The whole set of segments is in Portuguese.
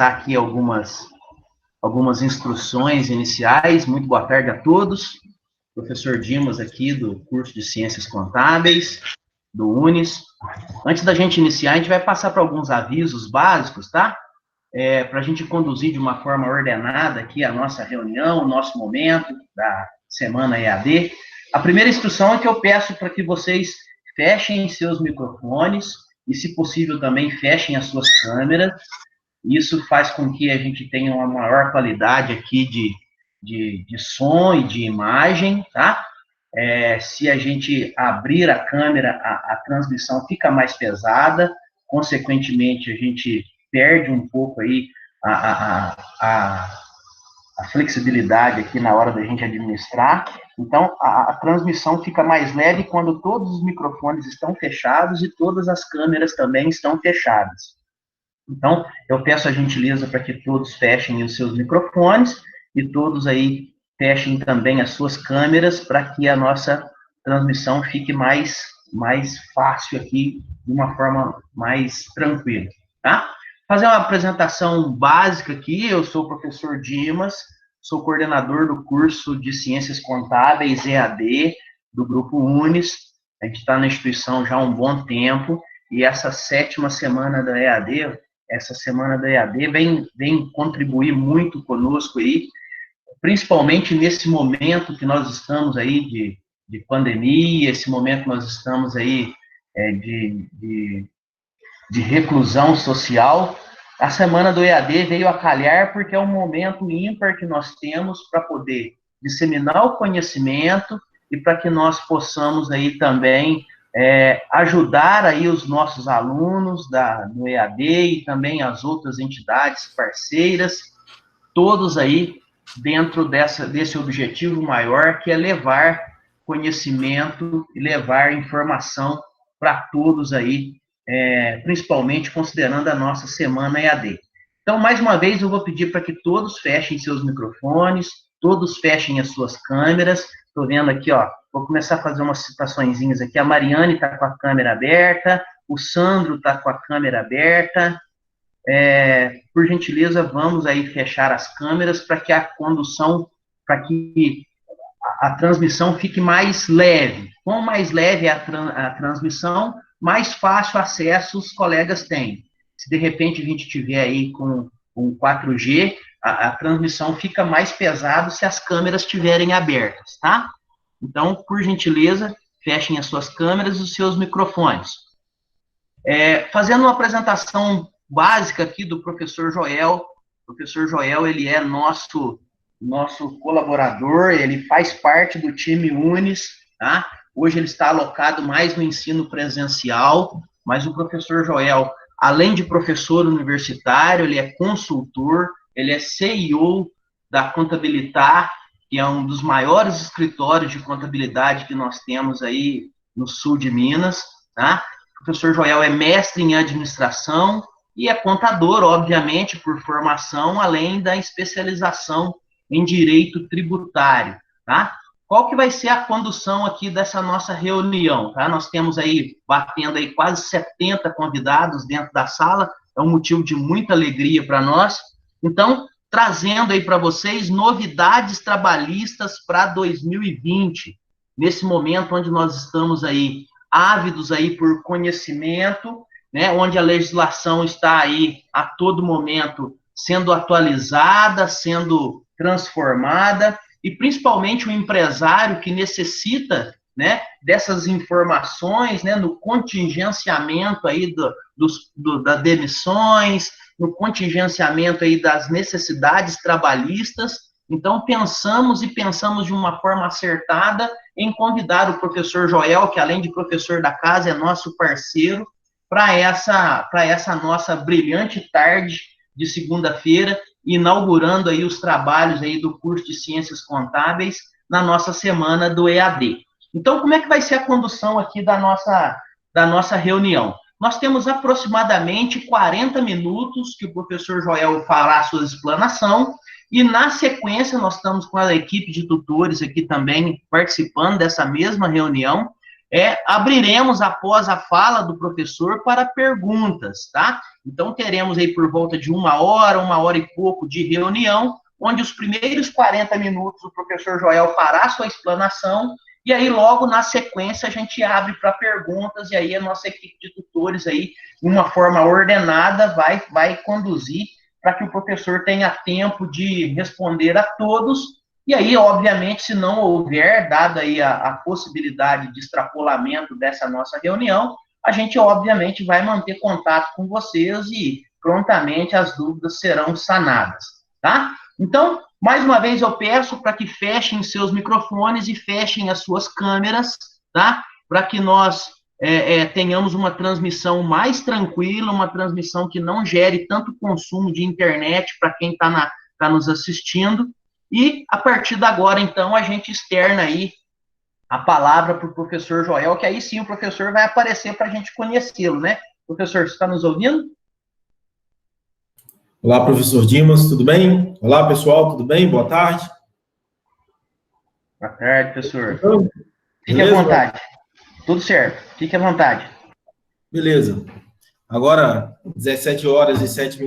aqui algumas instruções iniciais. Muito boa tarde a todos. Professor Dimas aqui do curso de Ciências Contábeis, do UNES. Antes da gente iniciar, a gente vai passar por alguns avisos básicos, tá? Para a gente conduzir de uma forma ordenada aqui a nossa reunião, o nosso momento da semana EAD. A primeira instrução é que eu peço para que vocês fechem seus microfones e, se possível, também fechem as suas câmeras. Isso faz com que a gente tenha uma maior qualidade aqui de som e de imagem, tá? Se a gente abrir a câmera, a transmissão fica mais pesada, consequentemente, a gente perde um pouco aí a flexibilidade aqui na hora da gente administrar. Então, a transmissão fica mais leve quando todos os microfones estão fechados e todas as câmeras também estão fechadas. Então, eu peço a gentileza para que todos fechem os seus microfones e todos aí fechem também as suas câmeras para que a nossa transmissão fique mais fácil aqui, de uma forma mais tranquila, tá? Fazer uma apresentação básica aqui. Eu sou o professor Dimas, sou coordenador do curso de Ciências Contábeis EAD do Grupo UNES. A gente está na instituição já há um bom tempo e essa sétima semana da EAD, vem contribuir muito conosco aí, principalmente nesse momento que nós estamos aí de pandemia, esse momento que nós estamos aí de reclusão social. A semana do EAD veio a calhar porque é um momento ímpar que nós temos para poder disseminar o conhecimento e para que nós possamos aí também ajudar aí os nossos alunos do EAD e também as outras entidades parceiras, todos aí dentro desse objetivo maior, que é levar conhecimento e levar informação para todos aí, principalmente considerando a nossa semana EAD. Então, mais uma vez, eu vou pedir para que todos fechem seus microfones, todos fechem as suas câmeras. Estou vendo aqui, ó, vou começar a fazer umas citaçõezinhas aqui. A Mariane está com a câmera aberta, o Sandro está com a câmera aberta. Por gentileza, vamos aí fechar as câmeras para que a condução, para que a transmissão fique mais leve. Quanto mais leve é a transmissão, mais fácil acesso os colegas têm. Se de repente a gente tiver aí com 4G, a transmissão fica mais pesada se as câmeras estiverem abertas, tá? Então, por gentileza, fechem as suas câmeras e os seus microfones. Fazendo uma apresentação básica aqui do professor Joel. O professor Joel, ele é nosso colaborador, ele faz parte do time UNES, tá? Hoje ele está alocado mais no ensino presencial, mas o professor Joel, além de professor universitário, ele é consultor, ele é CEO da Contabilitar, que é um dos maiores escritórios de contabilidade que nós temos aí no sul de Minas, tá? O professor Joel é mestre em administração e é contador, obviamente, por formação, além da especialização em direito tributário, tá? Qual que vai ser a condução aqui dessa nossa reunião, tá? Nós temos aí, batendo aí quase 70 convidados dentro da sala, é um motivo de muita alegria para nós. Então, trazendo aí para vocês novidades trabalhistas para 2020, nesse momento onde nós estamos aí ávidos aí por conhecimento, né, onde a legislação está aí a todo momento sendo atualizada, sendo transformada, e principalmente o empresário que necessita, né, dessas informações, né, no contingenciamento aí das demissões, no contingenciamento aí das necessidades trabalhistas. Então, pensamos de uma forma acertada em convidar o professor Joel, que além de professor da casa, é nosso parceiro, para essa nossa brilhante tarde de segunda-feira, inaugurando aí os trabalhos aí do curso de Ciências Contábeis na nossa semana do EAD. Então, como é que vai ser a condução aqui da nossa reunião? Nós temos aproximadamente 40 minutos que o professor Joel fará a sua explanação, e na sequência nós estamos com a equipe de tutores aqui também participando dessa mesma reunião, abriremos após a fala do professor para perguntas, tá? Então, teremos aí por volta de 1 hora e pouco de reunião, onde os primeiros 40 minutos o professor Joel fará sua explanação, e aí logo na sequência a gente abre para perguntas, e aí a nossa equipe de tutores aí, de uma forma ordenada, vai conduzir para que o professor tenha tempo de responder a todos. E aí, obviamente, se não houver, dada aí a possibilidade de extrapolamento dessa nossa reunião, a gente, obviamente, vai manter contato com vocês e prontamente as dúvidas serão sanadas, tá? Então, mais uma vez, eu peço para que fechem seus microfones e fechem as suas câmeras, tá? Para que nós tenhamos uma transmissão mais tranquila, uma transmissão que não gere tanto consumo de internet para quem está nos assistindo. E, a partir de agora, então, a gente externa aí a palavra para o professor Joel, que aí sim o professor vai aparecer para a gente conhecê-lo, né? Professor, você está nos ouvindo? Olá, professor Dimas, tudo bem? Olá, pessoal, tudo bem? Boa tarde. Boa tarde, professor. Fique à vontade. Tudo certo, fique à vontade. Beleza. Agora, 17h07.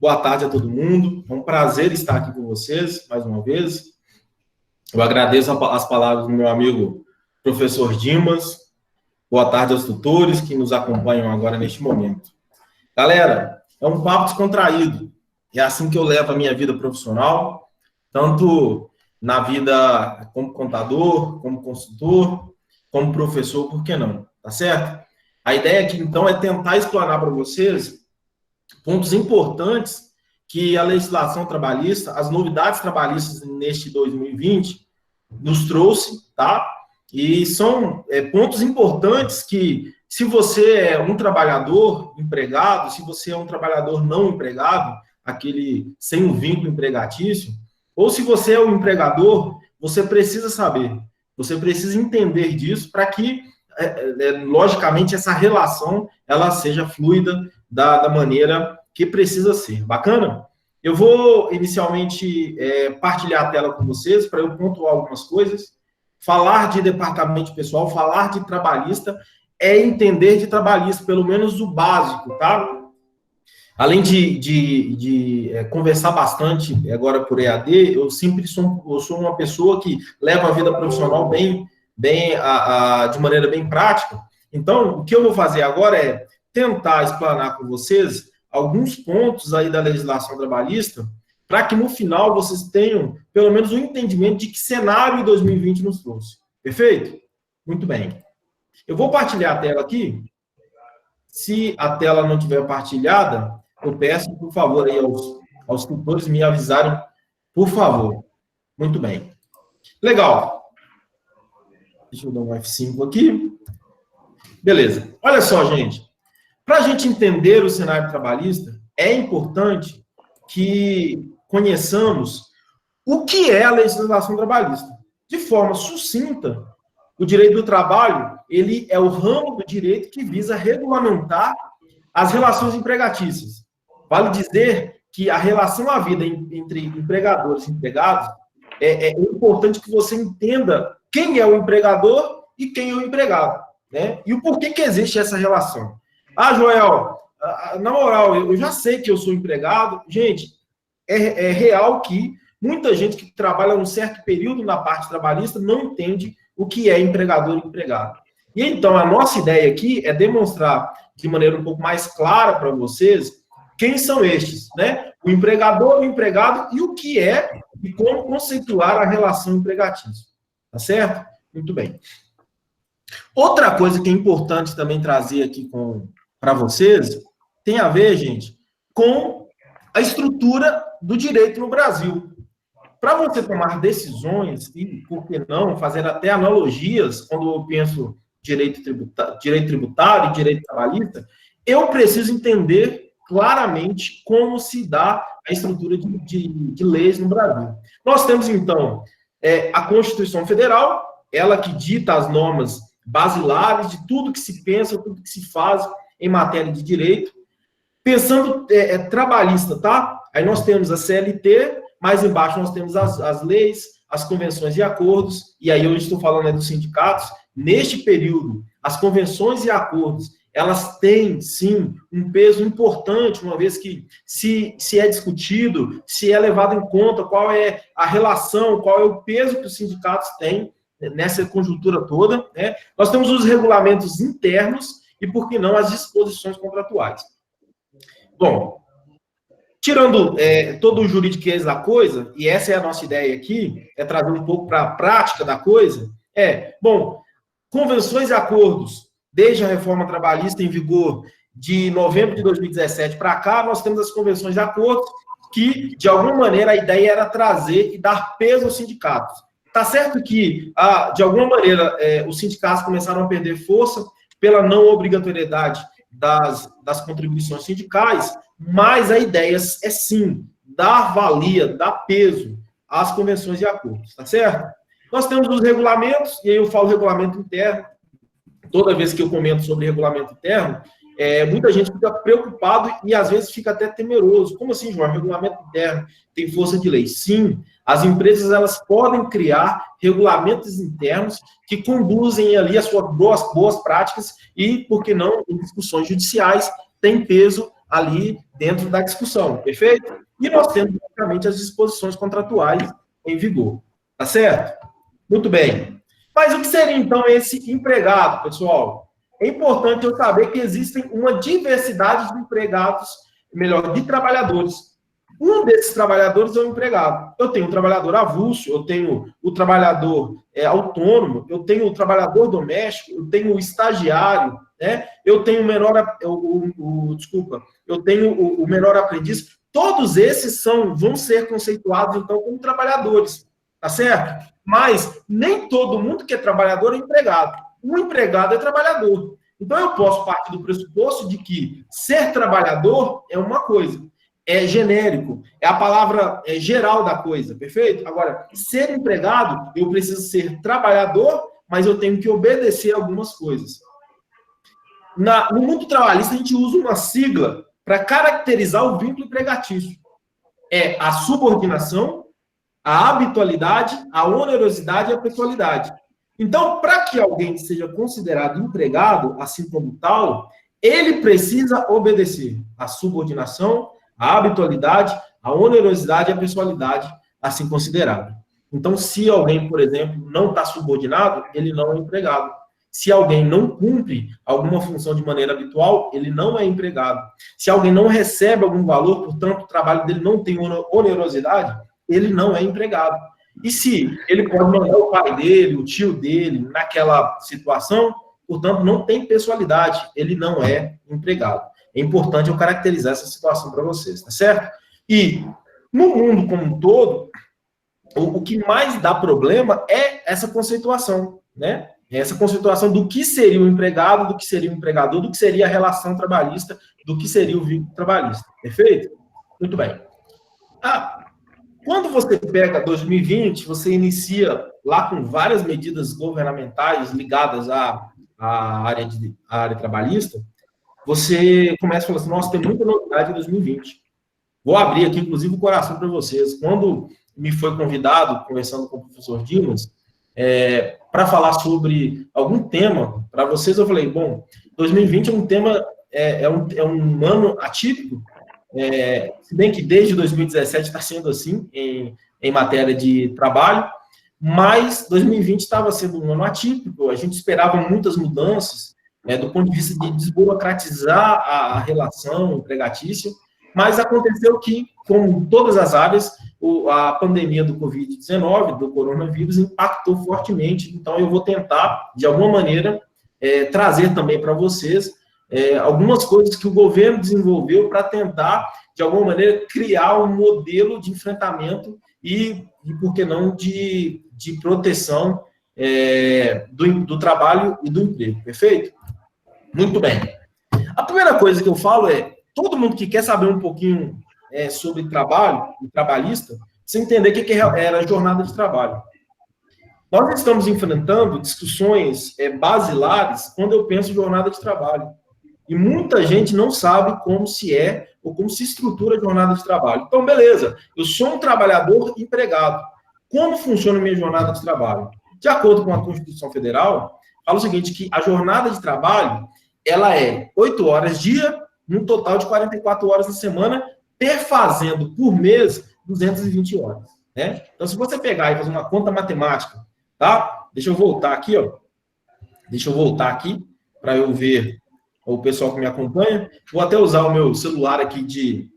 Boa tarde a todo mundo. É um prazer estar aqui com vocês, mais uma vez. Eu agradeço as palavras do meu amigo professor Dimas. Boa tarde aos tutores que nos acompanham agora neste momento. Galera, é um papo descontraído. É assim que eu levo a minha vida profissional, tanto na vida como contador, como consultor, como professor, por que não? Tá certo? A ideia aqui, então, é tentar explanar para vocês pontos importantes que a legislação trabalhista, as novidades trabalhistas neste 2020, nos trouxe, tá? E são pontos importantes que, se você é um trabalhador empregado, se você é um trabalhador não empregado, aquele sem um vínculo empregatício, ou se você é um empregador, você precisa saber, você precisa entender disso para que, logicamente, essa relação ela seja fluida da maneira que precisa ser. Bacana? Eu vou, inicialmente, partilhar a tela com vocês para eu pontuar algumas coisas. Falar de departamento pessoal, falar de trabalhista, é entender de trabalhista, pelo menos o básico, tá? Além de conversar bastante agora por EAD, eu sou uma pessoa que leva a vida profissional de maneira bem prática. Então, o que eu vou fazer agora é tentar explanar com vocês alguns pontos aí da legislação trabalhista, para que no final vocês tenham pelo menos um entendimento de que cenário 2020 nos trouxe. Perfeito? Muito bem. Eu vou partilhar a tela aqui. Se a tela não estiver partilhada, eu peço, por favor, aí aos tutores me avisarem, por favor. Muito bem. Legal. Deixa eu dar um F5 aqui. Beleza. Olha só, gente. Para a gente entender o cenário trabalhista, é importante que conheçamos o que é a legislação trabalhista. De forma sucinta, o direito do trabalho, ele é o ramo do direito que visa regulamentar as relações empregatícias. Vale dizer que a relação à vida entre empregadores e empregados é importante que você entenda quem é o empregador e quem é o empregado, né? E o porquê que existe essa relação. Ah, Joel, na moral, eu já sei que eu sou empregado. Gente, é real que muita gente que trabalha um certo período na parte trabalhista não entende o que é empregador e empregado. E então, a nossa ideia aqui é demonstrar de maneira um pouco mais clara para vocês quem são estes, né? O empregador, o empregado e o que é e como conceituar a relação empregatícia. Tá certo? Muito bem. Outra coisa que é importante também trazer aqui para vocês tem a ver, gente, com a estrutura do direito no Brasil. Para você tomar decisões, e, por que não, fazer até analogias, quando eu penso direito tributário e direito trabalhista, eu preciso entender claramente como se dá a estrutura de leis no Brasil. Nós temos, então, a Constituição Federal, ela que dita as normas basilares de tudo que se pensa, tudo que se faz em matéria de direito. Pensando trabalhista, tá? Aí nós temos a CLT, mais embaixo nós temos as leis, as convenções e acordos, e aí eu estou falando dos sindicatos, neste período, as convenções e acordos, elas têm, sim, um peso importante, uma vez que se é discutido, se é levado em conta qual é a relação, qual é o peso que os sindicatos têm nessa conjuntura toda, né? Nós temos os regulamentos internos e, por que não, as disposições contratuais. Bom, tirando todo o juridiquês da coisa, e essa é a nossa ideia aqui, é trazer um pouco para a prática da coisa, bom, convenções e acordos, desde a reforma trabalhista em vigor de novembro de 2017 para cá, nós temos as convenções de acordos que, de alguma maneira, a ideia era trazer e dar peso aos sindicatos. Tá certo que, de alguma maneira, os sindicatos começaram a perder força pela não obrigatoriedade das contribuições sindicais, mas a ideia é sim dar valia, dar peso às convenções e acordos, tá certo? Nós temos os regulamentos, e aí eu falo regulamento interno. Toda vez que eu comento sobre regulamento interno, muita gente fica preocupado e às vezes fica até temeroso. Como assim, João? Regulamento interno tem força de lei? Sim, as empresas elas podem criar regulamentos internos que conduzem ali as suas boas práticas e, por que não, em discussões judiciais, tem peso ali dentro da discussão, perfeito? E nós temos, basicamente, as disposições contratuais em vigor, tá certo? Muito bem. Mas o que seria, então, esse empregado, pessoal? É importante eu saber que existem uma diversidade de empregados, melhor, de trabalhadores. Um desses trabalhadores é o empregado. Eu tenho o trabalhador avulso, eu tenho o trabalhador autônomo, eu tenho o trabalhador doméstico, eu tenho o estagiário, né? Eu tenho eu tenho o menor aprendiz. Todos esses vão ser conceituados, então, como trabalhadores, tá certo? Mas nem todo mundo que é trabalhador é empregado. Um empregado é trabalhador. Então, eu posso partir do pressuposto de que ser trabalhador é uma coisa, é genérico, é a palavra geral da coisa, perfeito? Agora, ser empregado, eu preciso ser trabalhador, mas eu tenho que obedecer algumas coisas. No mundo trabalhista, a gente usa uma sigla para caracterizar o vínculo empregatício. É a subordinação, a habitualidade, a onerosidade e a pessoalidade. Então, para que alguém seja considerado empregado, assim como tal, ele precisa obedecer a subordinação, a habitualidade, a onerosidade e a pessoalidade, assim considerado. Então, se alguém, por exemplo, não está subordinado, ele não é empregado. Se alguém não cumpre alguma função de maneira habitual, ele não é empregado. Se alguém não recebe algum valor, portanto, o trabalho dele não tem onerosidade, ele não é empregado. E se ele pode mandar o pai dele, o tio dele, naquela situação, portanto, não tem pessoalidade, ele não é empregado. É importante eu caracterizar essa situação para vocês, tá certo? E no mundo como um todo, o que mais dá problema é essa conceituação, né? Essa conceituação do que seria o empregado, do que seria o empregador, do que seria a relação trabalhista, do que seria o vínculo trabalhista. Perfeito? Muito bem. Quando você pega 2020, você inicia lá com várias medidas governamentais ligadas à área trabalhista, você começa a falar assim, nossa, tem muita novidade em 2020. Vou abrir aqui, inclusive, o coração para vocês. Quando me foi convidado, conversando com o professor Dimas, para falar sobre algum tema para vocês, eu falei, bom, 2020 é um tema, é um ano atípico, se bem que desde 2017 está sendo assim, em matéria de trabalho, mas 2020 estava sendo um ano atípico, a gente esperava muitas mudanças, do ponto de vista de desburocratizar a relação empregatícia, mas aconteceu que, como todas as áreas, a pandemia do Covid-19, do coronavírus, impactou fortemente. Então, eu vou tentar, de alguma maneira, trazer também para vocês algumas coisas que o governo desenvolveu para tentar, de alguma maneira, criar um modelo de enfrentamento e por que não, de proteção do trabalho e do emprego. Perfeito? Muito bem. A primeira coisa que eu falo todo mundo que quer saber um pouquinho sobre trabalho e trabalhista, precisa entender o que era a jornada de trabalho. Nós estamos enfrentando discussões basilares quando eu penso em jornada de trabalho. E muita gente não sabe como se ou como se estrutura a jornada de trabalho. Então, beleza, eu sou um trabalhador empregado. como funciona a minha jornada de trabalho? De acordo com a Constituição Federal, fala o seguinte, que a jornada de trabalho, ela é 8 horas dia, num total de 44 horas na semana, perfazendo por mês 220 horas. Né? Então, se você pegar e fazer uma conta matemática, tá? Deixa eu voltar aqui, ó. Deixa eu voltar aqui para eu ver o pessoal que me acompanha. Vou até usar o meu celular aqui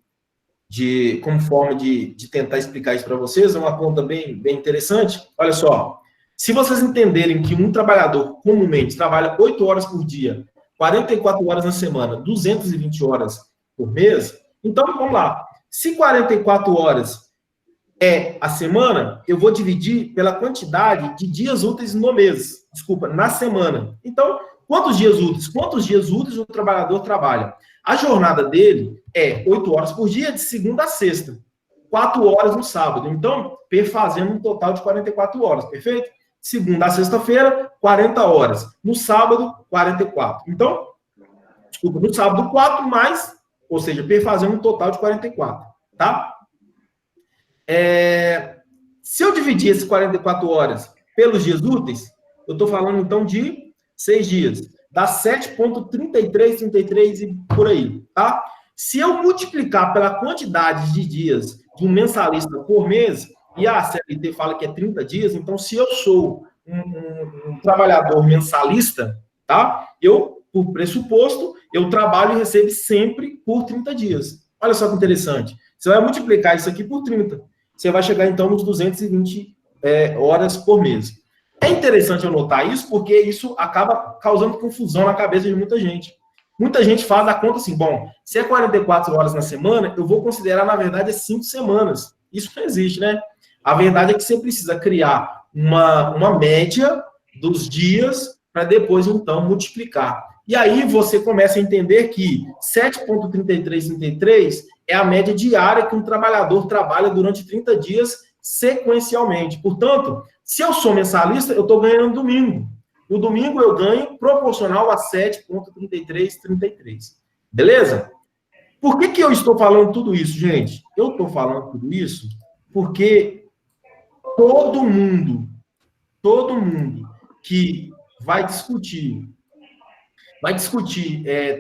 como forma de tentar explicar isso para vocês. É uma conta bem interessante. Olha só. Se vocês entenderem que um trabalhador comumente trabalha 8 horas por dia, 44 horas na semana, 220 horas por mês, então vamos lá. Se 44 horas é a semana, eu vou dividir pela quantidade de dias úteis no mês. Desculpa, na semana. Então, quantos dias úteis? Quantos dias úteis o trabalhador trabalha? A jornada dele é 8 horas por dia, de segunda a sexta. 4 horas no sábado. Então, fazendo um total de 44 horas, perfeito? Segunda a sexta-feira, 40 horas. No sábado, 44. Então, desculpa, no sábado, 4 mais, ou seja, fazendo um total de 44, tá? Se eu dividir esses 44 horas pelos dias úteis, eu estou falando, então, de 6 dias. Dá 7,33, 33 e por aí, tá? Se eu multiplicar pela quantidade de dias de um mensalista por mês, e a CLT fala que é 30 dias, então, se eu sou um trabalhador mensalista, tá? Eu, por pressuposto, eu trabalho e recebo sempre por 30 dias. Olha só que interessante. Você vai multiplicar isso aqui por 30. Você vai chegar, então, nos 220 horas por mês. É interessante eu notar isso, porque isso acaba causando confusão na cabeça de muita gente. Muita gente faz a conta assim, bom, se é 44 horas na semana, eu vou considerar, na verdade, 5 semanas. Isso não existe, né? A verdade é que você precisa criar uma média dos dias para depois, então, multiplicar. E aí você começa a entender que 7,3333 é a média diária que um trabalhador trabalha durante 30 dias sequencialmente. Portanto, se eu sou mensalista, eu estou ganhando no domingo. No domingo eu ganho proporcional a 7,3333. Beleza? Por que eu estou falando tudo isso, gente? Eu estou falando tudo isso porque todo mundo que vai discutir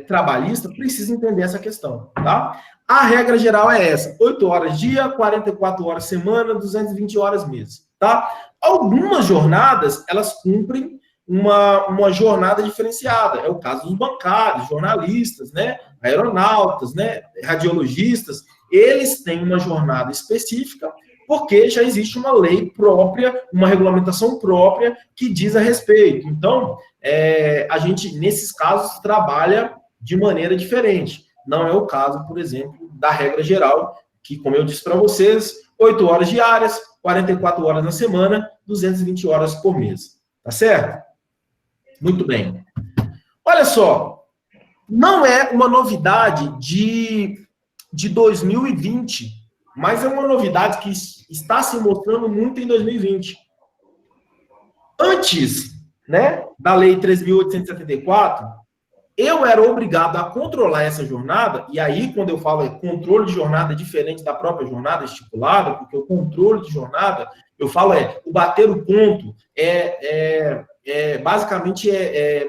trabalhista precisa entender essa questão, tá? A regra geral é essa: 8 horas dia, 44 horas semana, 220 horas mês, tá? Algumas jornadas, elas cumprem uma jornada diferenciada. É o caso dos bancários, jornalistas, né? Aeronautas, né? Radiologistas. Eles têm uma jornada específica porque já existe uma lei própria, uma regulamentação própria que diz a respeito. Então, a gente, nesses casos, trabalha de maneira diferente. Não é o caso, por exemplo, da regra geral, que, como eu disse para vocês, 8 horas diárias, 44 horas na semana, 220 horas por mês. Tá certo? Muito bem. Olha só, não é uma novidade de 2020, mas é uma novidade que está se mostrando muito em 2020. Antes, né, da Lei 3.874, eu era obrigado a controlar essa jornada, e aí, quando eu falo controle de jornada, é diferente da própria jornada estipulada, porque o controle de jornada, eu falo o bater o ponto, basicamente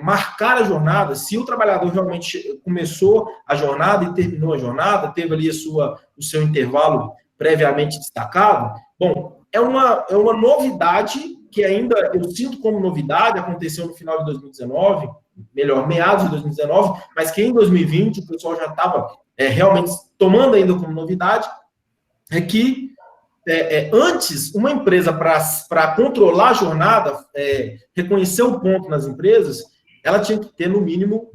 marcar a jornada. Se o trabalhador realmente começou a jornada e terminou a jornada, teve ali o seu intervalo previamente destacado, bom, é uma novidade que ainda eu sinto como novidade, aconteceu no final de 2019, melhor, meados de 2019, mas que em 2020 o pessoal já estava realmente tomando ainda como novidade, é que antes, uma empresa, para controlar a jornada, reconhecer o ponto nas empresas, ela tinha que ter, no mínimo,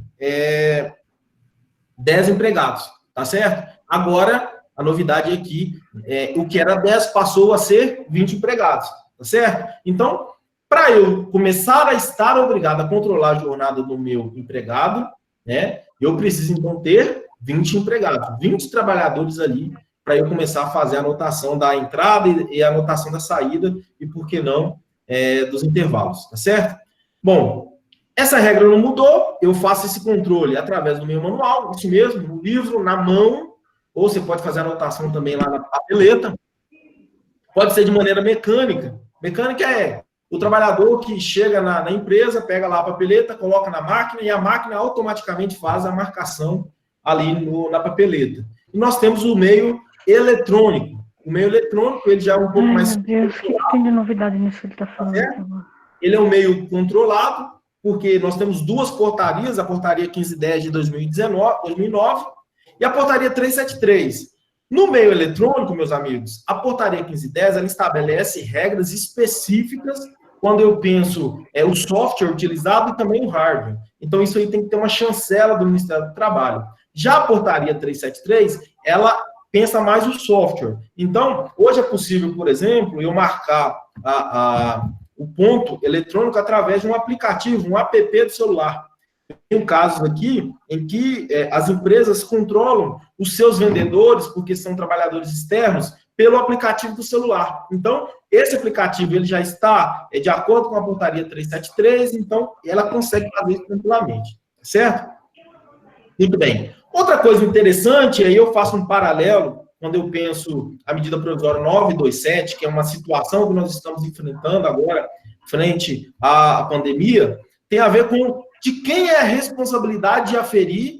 10 empregados, tá certo? Agora, a novidade é que o que era 10 passou a ser 20 empregados, tá certo? Então, para eu começar a estar obrigado a controlar a jornada do meu empregado, né, eu preciso, então, ter 20 empregados, 20 trabalhadores ali, para eu começar a fazer a anotação da entrada e a anotação da saída, e, por que não, dos intervalos, tá certo? Bom, essa regra não mudou, eu faço esse controle através do meu manual, isso mesmo, no livro, na mão, ou você pode fazer a anotação também lá na papeleta, pode ser de maneira mecânica, Mecânica é o trabalhador que chega na empresa, pega lá a papeleta, coloca na máquina e a máquina automaticamente faz a marcação ali na papeleta. E nós temos o meio eletrônico. O meio eletrônico, ele já é um pouco mais... Meu Deus, o que tem de novidade nisso que ele está falando? Ele é um meio controlado, porque nós temos duas portarias, a portaria 1510 de 2009 e a portaria 373. No meio eletrônico, meus amigos, a portaria 1510, ela estabelece regras específicas quando eu penso o software utilizado e também o hardware. Então, isso aí tem que ter uma chancela do Ministério do Trabalho. Já a portaria 373, ela pensa mais o software. Então, hoje é possível, por exemplo, eu marcar o ponto eletrônico através de um aplicativo, um app do celular. Tem casos aqui em que as empresas controlam os seus vendedores, porque são trabalhadores externos, pelo aplicativo do celular. Então, esse aplicativo ele já está de acordo com a portaria 373, então ela consegue fazer isso tranquilamente, certo? Muito bem. Outra coisa interessante, aí eu faço um paralelo, quando eu penso a medida provisória 927, que é uma situação que nós estamos enfrentando agora, frente à pandemia, tem a ver com de quem é a responsabilidade de aferir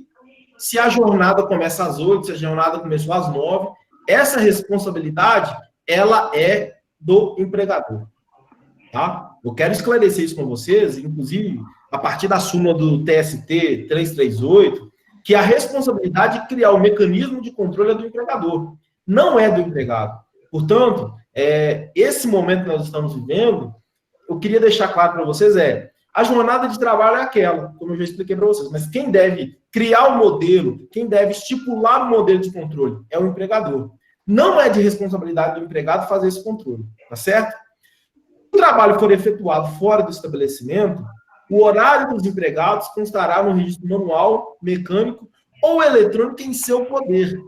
se a jornada começa às 8, se a jornada começou às 9. Essa responsabilidade, ela é do empregador. Tá? Eu quero esclarecer isso com vocês, inclusive, a partir da súmula do TST 338, que a responsabilidade de criar o mecanismo de controle é do empregador, não é do empregado. Portanto, esse momento que nós estamos vivendo, eu queria deixar claro para vocês a jornada de trabalho é aquela, como eu já expliquei para vocês, mas quem deve criar o modelo, quem deve estipular o modelo de controle é o empregador. Não é de responsabilidade do empregado fazer esse controle, tá certo? Se o trabalho for efetuado fora do estabelecimento, o horário dos empregados constará no registro manual, mecânico ou eletrônico em seu poder.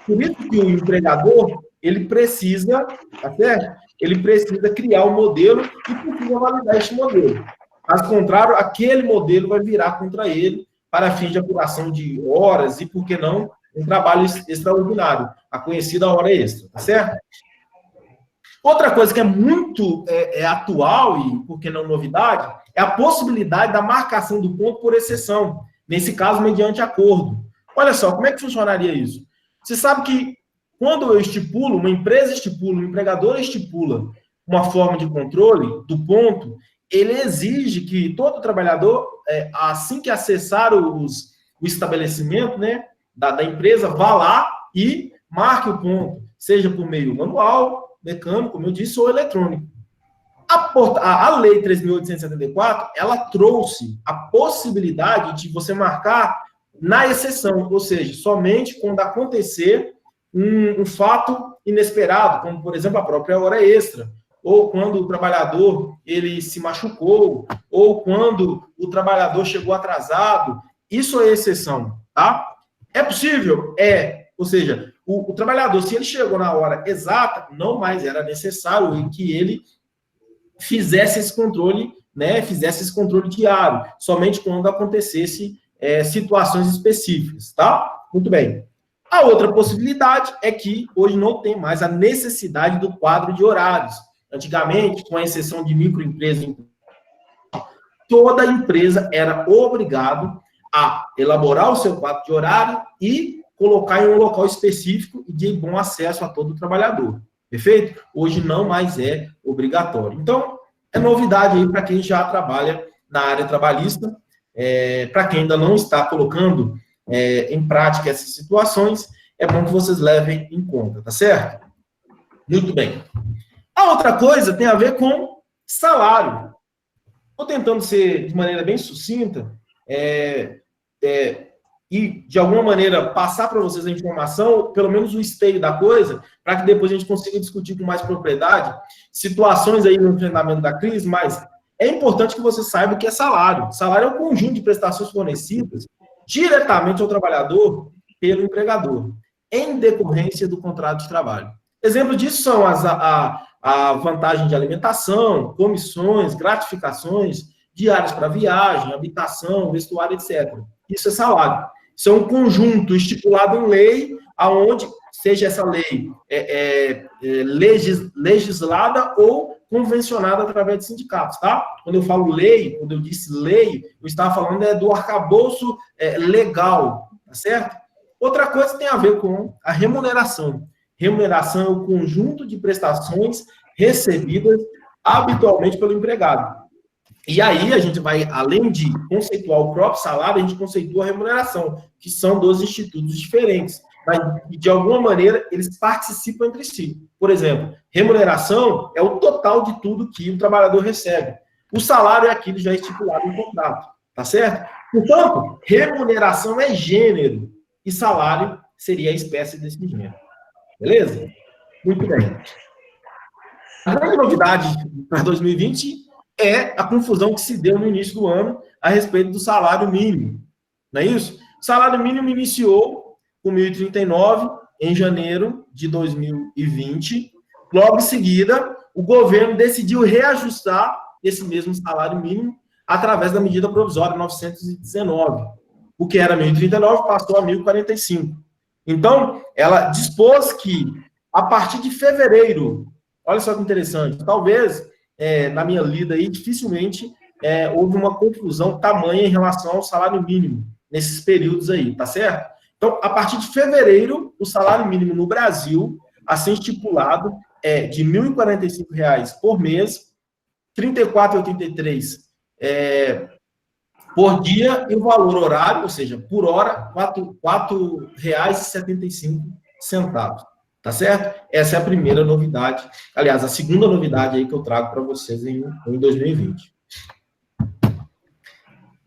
Por isso que o empregador, ele precisa, tá certo? Ele precisa criar um modelo e precisa validar este modelo. Caso contrário, aquele modelo vai virar contra ele para fins de apuração de horas e, por que não, um trabalho extraordinário, a conhecida hora extra, tá certo? Outra coisa que é muito atual e, por que não, novidade, é a possibilidade da marcação do ponto por exceção, nesse caso, mediante acordo. Olha só, como é que funcionaria isso? Você sabe que quando eu estipulo, uma empresa estipula, um empregador estipula uma forma de controle do ponto, ele exige que todo trabalhador, assim que acessar o estabelecimento, né, da empresa, vá lá e marque o ponto, seja por meio manual, mecânico, como eu disse, ou eletrônico. A Lei 3.874, ela trouxe a possibilidade de você marcar na exceção, ou seja, somente quando acontecer um fato inesperado, como, por exemplo, a própria hora extra, ou quando o trabalhador ele se machucou, ou quando o trabalhador chegou atrasado. Isso é exceção, tá? É possível? Ou seja, o trabalhador, se ele chegou na hora exata, não mais era necessário que ele fizesse esse controle, né, fizesse esse controle diário, somente quando acontecesse situações específicas, tá? Muito bem. A outra possibilidade é que hoje não tem mais a necessidade do quadro de horários. Antigamente, com a exceção de microempresas, toda empresa era obrigada a elaborar o seu quadro de horário e colocar em um local específico e de bom acesso a todo trabalhador. Perfeito? Hoje não mais é obrigatório. Então, é novidade aí para quem já trabalha na área trabalhista. Para quem ainda não está colocando em prática essas situações, é bom que vocês levem em conta, tá certo? Muito bem. A outra coisa tem a ver com salário. Estou tentando ser de maneira bem sucinta e, de alguma maneira, passar para vocês a informação, pelo menos o esteio da coisa, para que depois a gente consiga discutir com mais propriedade situações aí no enfrentamento da crise, mas é importante que você saiba o que é salário. Salário é um conjunto de prestações fornecidas diretamente ao trabalhador pelo empregador, em decorrência do contrato de trabalho. Exemplo disso são a vantagem de alimentação, comissões, gratificações, diárias para viagem, habitação, vestuário, etc. Isso é salário. Isso é um conjunto estipulado em lei, aonde seja essa lei legislada ou convencionada através de sindicatos, tá? Quando eu falo lei, quando eu disse lei, eu estava falando do arcabouço legal, tá certo? Outra coisa tem a ver com a remuneração. Remuneração é o conjunto de prestações recebidas habitualmente pelo empregado. E aí a gente vai, além de conceituar o próprio salário, a gente conceitua a remuneração, que são dois institutos diferentes, mas de alguma maneira eles participam entre si. Por exemplo, remuneração é o total de tudo que o trabalhador recebe. O salário é aquilo já estipulado no contrato, tá certo? Portanto, remuneração é gênero e salário seria a espécie desse gênero. Beleza? Muito bem. A grande novidade para 2020 é a confusão que se deu no início do ano a respeito do salário mínimo. Não é isso? O salário mínimo iniciou com 1.039 em janeiro de 2020. Logo em seguida, o governo decidiu reajustar esse mesmo salário mínimo através da medida provisória 919. O que era 1.039 passou a 1.045. Então, ela dispôs que, a partir de fevereiro, olha só que interessante, talvez, na minha lida aí, dificilmente houve uma confusão tamanha em relação ao salário mínimo nesses períodos aí, tá certo? Então, a partir de fevereiro, o salário mínimo no Brasil, assim estipulado, é de R$ 1.045 por mês, R$ 34,83 por dia, e o valor horário, ou seja, por hora, R$ 4,75. Tá certo? Essa é a primeira novidade. Aliás, a segunda novidade aí que eu trago para vocês em 2020.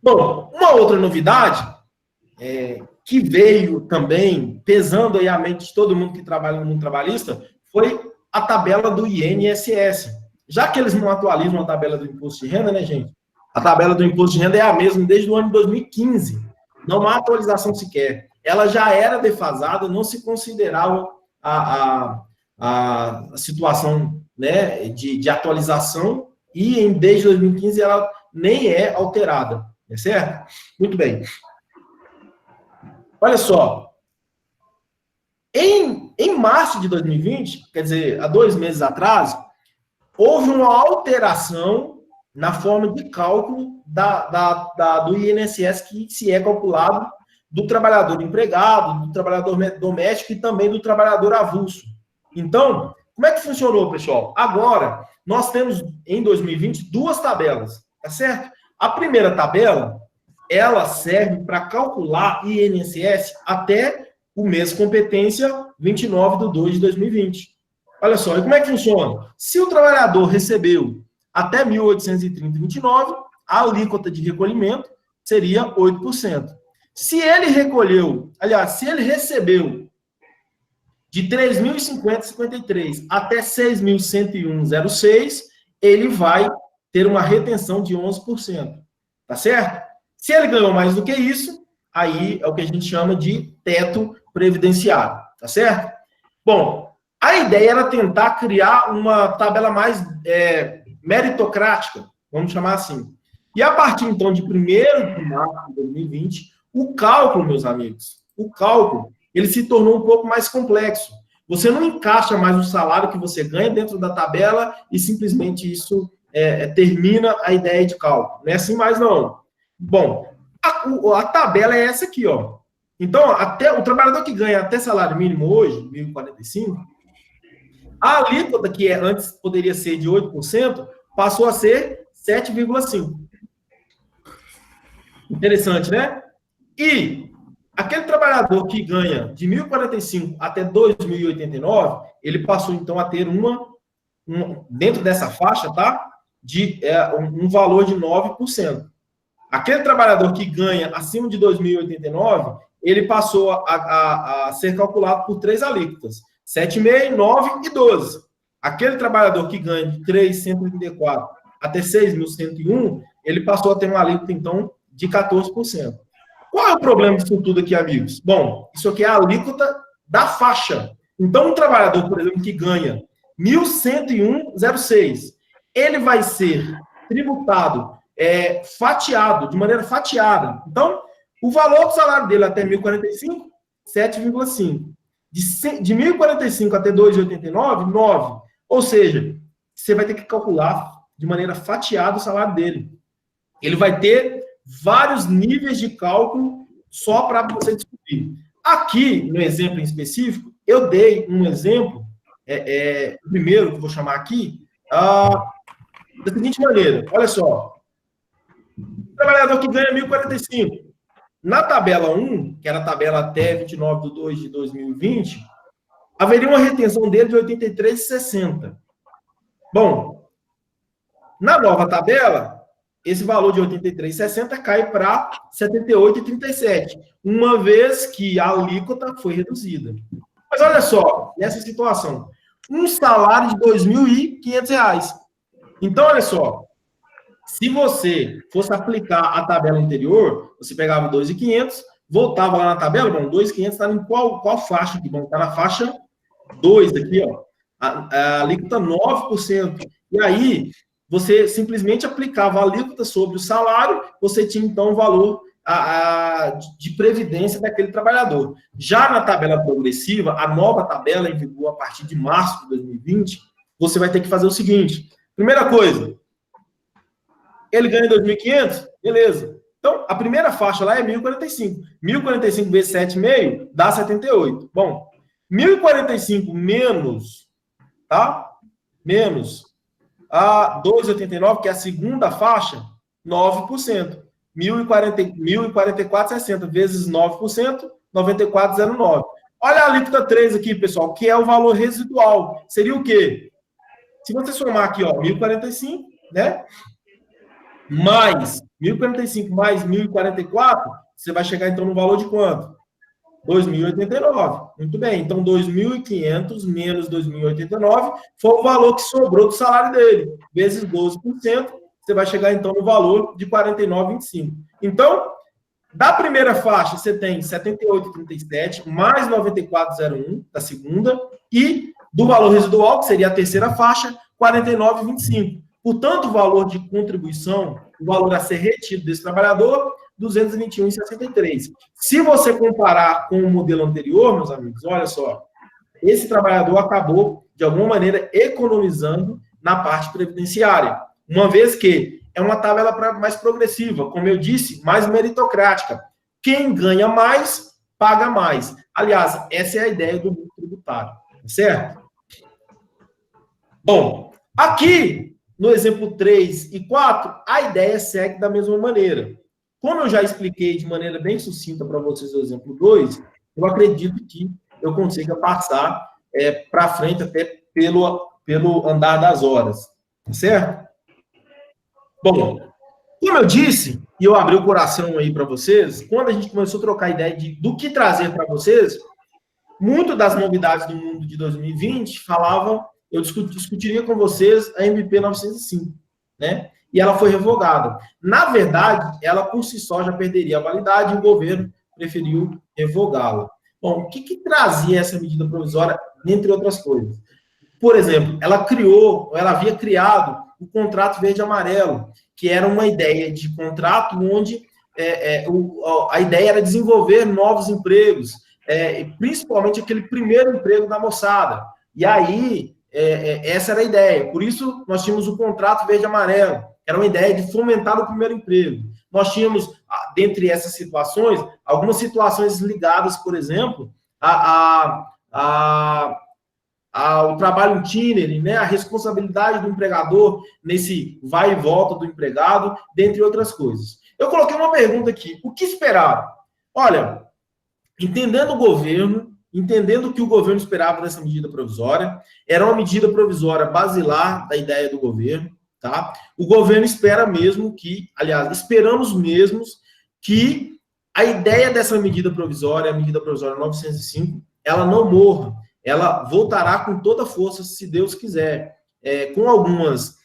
Bom, uma outra novidade que veio também, pesando aí a mente de todo mundo que trabalha no mundo trabalhista, foi a tabela do INSS. Já que eles não atualizam a tabela do imposto de renda, né, gente? A tabela do imposto de renda é a mesma desde o ano de 2015. Não há atualização sequer. Ela já era defasada, não se considerava a situação, né, de atualização, e desde 2015 ela nem é alterada, é certo? Muito bem. Olha só, em março de 2020, quer dizer, há 2 meses atrás, houve uma alteração na forma de cálculo do INSS que se é calculado do trabalhador empregado, do trabalhador doméstico e também do trabalhador avulso. Então, como é que funcionou, pessoal? Agora, nós temos, em 2020, 2 tabelas, tá certo? A primeira tabela, ela serve para calcular INSS até o mês competência 29/2 de 2020. Olha só, e como é que funciona? Se o trabalhador recebeu até 1.830,29, a alíquota de recolhimento seria 8%. Se ele recolheu, aliás, se ele recebeu de 3.050,53 até 6.101,06, ele vai ter uma retenção de 11%. Tá certo? Se ele ganhou mais do que isso, aí é o que a gente chama de teto previdenciário. Tá certo? Bom, a ideia era tentar criar uma tabela mais meritocrática, vamos chamar assim. E a partir, então, de 1º de março de 2020, o cálculo, meus amigos, ele se tornou um pouco mais complexo. Você não encaixa mais o salário que você ganha dentro da tabela e simplesmente isso termina a ideia de cálculo. Não é assim mais, não. Bom, a tabela é essa aqui, ó. Então, até o trabalhador que ganha até salário mínimo hoje, 1.045, a alíquota, que antes poderia ser de 8%, passou a ser 7,5%. Interessante, né? E aquele trabalhador que ganha de 1.045 até 2.089, ele passou, então, a ter dentro dessa faixa, tá? Um valor de 9%. Aquele trabalhador que ganha acima de 2.089, ele passou a ser calculado por 3 alíquotas: 7,5, 9 e 12. Aquele trabalhador que ganha de 3.134 até 6.101, ele passou a ter uma alíquota, então, de 14%. Qual é o problema disso tudo aqui, amigos? Bom, isso aqui é a alíquota da faixa. Então, um trabalhador, por exemplo, que ganha 1.101,06, ele vai ser tributado, fatiado, de maneira fatiada. Então, o valor do salário dele até 1.045, 7,5. De 1.045 até 2,89, 9. Ou seja, você vai ter que calcular de maneira fatiada o salário dele. Ele vai ter vários níveis de cálculo só para você descobrir. Aqui, no exemplo em específico, eu dei um exemplo, o primeiro que eu vou chamar aqui, da seguinte maneira. Olha só. O trabalhador que ganha 1.045. Na tabela 1, que era a tabela até 29/2/2020, haveria uma retenção dele de 83,60. Bom, na nova tabela, esse valor de 83,60 cai para 78,37, uma vez que a alíquota foi reduzida. Mas olha só, nessa situação, um salário de R$ 2.500. Então, olha só, se você fosse aplicar a tabela anterior, você pegava 2.500, voltava lá na tabela, bom, 2.500 está em qual faixa aqui? Bom, está na faixa 2 aqui, ó. A alíquota 9%. E aí, você simplesmente aplicava a alíquota sobre o salário, você tinha, então, o valor de previdência daquele trabalhador. Já na tabela progressiva, a nova tabela em vigor a partir de março de 2020, você vai ter que fazer o seguinte. Primeira coisa, ele ganha 2.500? Beleza. Então, a primeira faixa lá é 1.045. 1.045 vezes 7,5 dá 78. Bom, 1.045 menos, tá? Menos a 2,89, que é a segunda faixa, 9%. 1.044,60 vezes 9%, 94,09. Olha a alíquota 3 aqui, pessoal, que é o valor residual. Seria o quê? Se você somar aqui, ó, 1.045, né? Mais 1.045 mais 1.044, você vai chegar, então, no valor de quanto? 2.089. Muito bem. Então, 2.500 menos 2.089 foi o valor que sobrou do salário dele. Vezes 12%, você vai chegar, então, no valor de 49,25. Então, da primeira faixa, você tem 78,37 mais 94,01 da segunda e do valor residual, que seria a terceira faixa, 49,25. Portanto, o valor de contribuição, o valor a ser retido desse trabalhador, 221,63. Se você comparar com o modelo anterior, meus amigos, olha só, esse trabalhador acabou, de alguma maneira, economizando na parte previdenciária, uma vez que é uma tabela mais progressiva, como eu disse, mais meritocrática. Quem ganha mais, paga mais. Aliás, essa é a ideia do mundo tributário, certo? Bom, aqui, no exemplo 3 e 4, a ideia segue da mesma maneira. Como eu já expliquei de maneira bem sucinta para vocês no exemplo 2, eu acredito que eu consiga passar para frente até pelo andar das horas, certo? Bom, como eu disse, e eu abri o coração aí para vocês, quando a gente começou a trocar ideia do que trazer para vocês, muito das novidades do mundo de 2020 falavam, eu discutiria com vocês a MP 905, né? E ela foi revogada. Na verdade, ela por si só já perderia a validade e o governo preferiu revogá-la. Bom, o que trazia essa medida provisória, entre outras coisas? Por exemplo, ela havia criado o contrato verde-amarelo, que era uma ideia de contrato onde a ideia era desenvolver novos empregos, principalmente aquele primeiro emprego da moçada. E aí, essa era a ideia. Por isso, nós tínhamos o contrato verde-amarelo. Era uma ideia de fomentar o primeiro emprego. Nós tínhamos, dentre essas situações, algumas situações ligadas, por exemplo, ao trabalho itinerante, né? A responsabilidade do empregador nesse vai e volta do empregado, dentre outras coisas. Eu coloquei uma pergunta aqui. O que esperar? Olha, entendendo o governo, entendendo o que o governo esperava dessa medida provisória, era uma medida provisória basilar da ideia do governo, tá? O governo espera mesmo aliás, esperamos mesmo que a ideia dessa medida provisória, a medida provisória 905, ela não morra. Ela voltará com toda a força, se Deus quiser, com algumas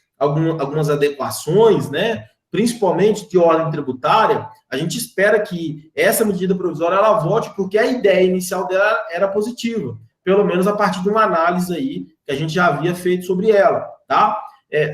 adequações, né? Principalmente de ordem tributária. A gente espera que essa medida provisória ela volte, porque a ideia inicial dela era positiva, pelo menos a partir de uma análise aí que a gente já havia feito sobre ela, tá?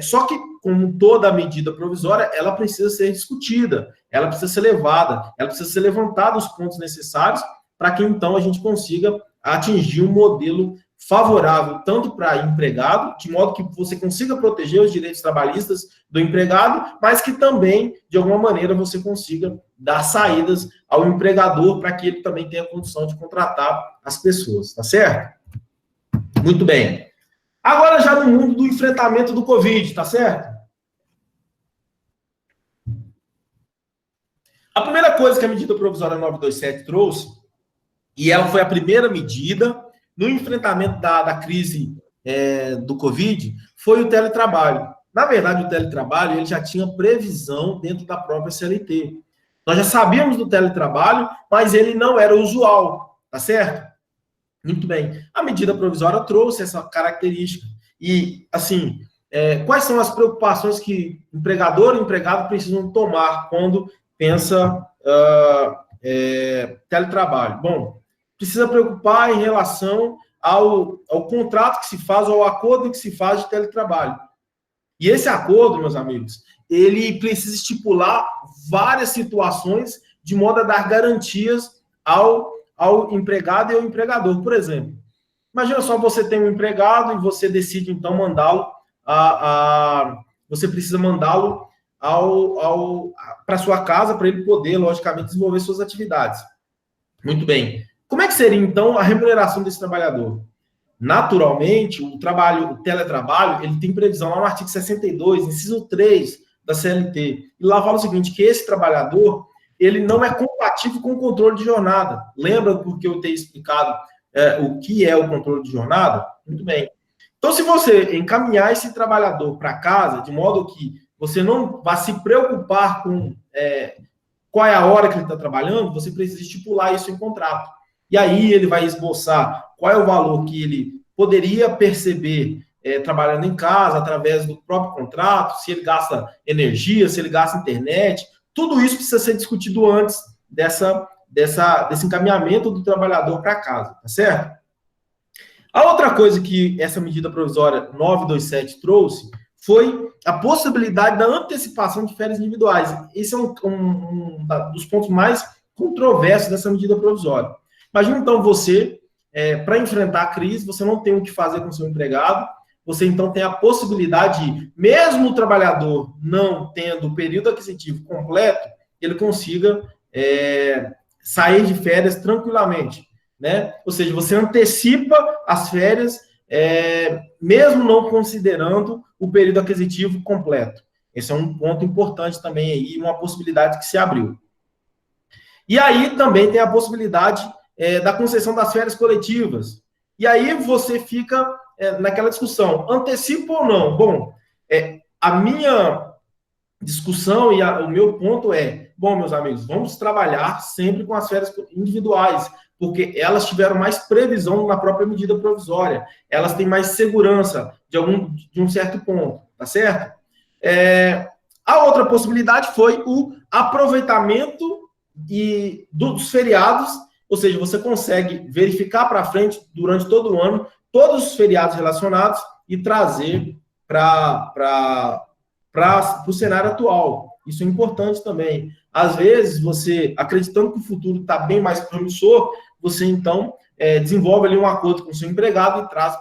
Só que, como toda medida provisória, ela precisa ser discutida, ela precisa ser levada, ela precisa ser levantada os pontos necessários para que, então, a gente consiga atingir um modelo favorável tanto para empregado, de modo que você consiga proteger os direitos trabalhistas do empregado, mas que também, de alguma maneira, você consiga dar saídas ao empregador para que ele também tenha condição de contratar as pessoas, tá certo? Muito bem. Agora já no mundo do enfrentamento do Covid, tá certo? A primeira coisa que a medida provisória 927 trouxe, e ela foi a primeira medida no enfrentamento da crise do Covid, foi o teletrabalho. Na verdade, o teletrabalho ele já tinha previsão dentro da própria CLT. Nós já sabíamos do teletrabalho, mas ele não era usual, tá certo? Muito bem. A medida provisória trouxe essa característica. E, assim, quais são as preocupações que empregador e empregado precisam tomar quando pensa teletrabalho? Bom, precisa preocupar em relação ao contrato que se faz, ao acordo que se faz de teletrabalho. E esse acordo, meus amigos, ele precisa estipular várias situações de modo a dar garantias ao empregado e ao empregador. Por exemplo, imagina só, você tem um empregado e você decide, então, mandá-lo você precisa mandá-lo para sua casa para ele poder, logicamente, desenvolver suas atividades. Muito bem. Como é que seria, então, a remuneração desse trabalhador? Naturalmente, o teletrabalho, ele tem previsão lá no artigo 62, inciso 3 da CLT. E lá fala o seguinte, que esse trabalhador, ele não é compatível com o controle de jornada. Lembra porque eu tenho explicado o que é o controle de jornada? Muito bem. Então, se você encaminhar esse trabalhador para casa, de modo que você não vá se preocupar com qual é a hora que ele está trabalhando, você precisa estipular isso em contrato. E aí ele vai esboçar qual é o valor que ele poderia perceber trabalhando em casa, através do próprio contrato, se ele gasta energia, se ele gasta internet. Tudo isso precisa ser discutido antes desse encaminhamento do trabalhador para casa, tá certo? A outra coisa que essa medida provisória 927 trouxe foi a possibilidade da antecipação de férias individuais. Esse é um dos pontos mais controversos dessa medida provisória. Imagina, então, você, para enfrentar a crise, você não tem o que fazer com o seu empregado, você, então, tem a possibilidade de, mesmo o trabalhador não tendo o período aquisitivo completo, ele consiga sair de férias tranquilamente, né? Ou seja, você antecipa as férias, mesmo não considerando o período aquisitivo completo. Esse é um ponto importante também aí, uma possibilidade que se abriu. E aí também tem a possibilidade da concessão das férias coletivas. E aí você fica naquela discussão, antecipa ou não? Bom, a minha discussão e o meu ponto bom, meus amigos, vamos trabalhar sempre com as férias individuais, porque elas tiveram mais previsão na própria medida provisória, elas têm mais segurança de um certo ponto, tá certo? A outra possibilidade foi o aproveitamento dos feriados, ou seja, você consegue verificar para frente, durante todo o ano, todos os feriados relacionados e trazer para o cenário atual. Isso é importante também. Às vezes, você, acreditando que o futuro está bem mais promissor, você, então, desenvolve ali um acordo com o seu empregado e traz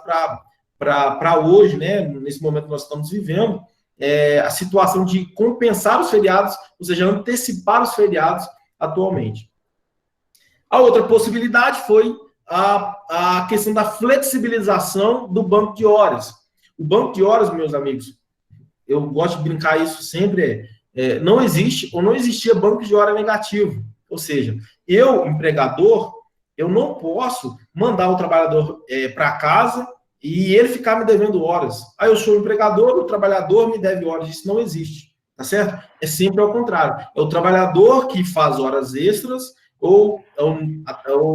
para hoje, né, nesse momento que nós estamos vivendo, a situação de compensar os feriados, ou seja, antecipar os feriados atualmente. A outra possibilidade foi a questão da flexibilização do banco de horas. O banco de horas, meus amigos, eu gosto de brincar isso sempre, não existe ou não existia banco de hora negativo. Ou seja, eu, empregador, eu não posso mandar o trabalhador para casa e ele ficar me devendo horas. Aí eu sou empregador, o trabalhador me deve horas. Isso não existe, tá certo? É sempre ao contrário. É o trabalhador que faz horas extras ou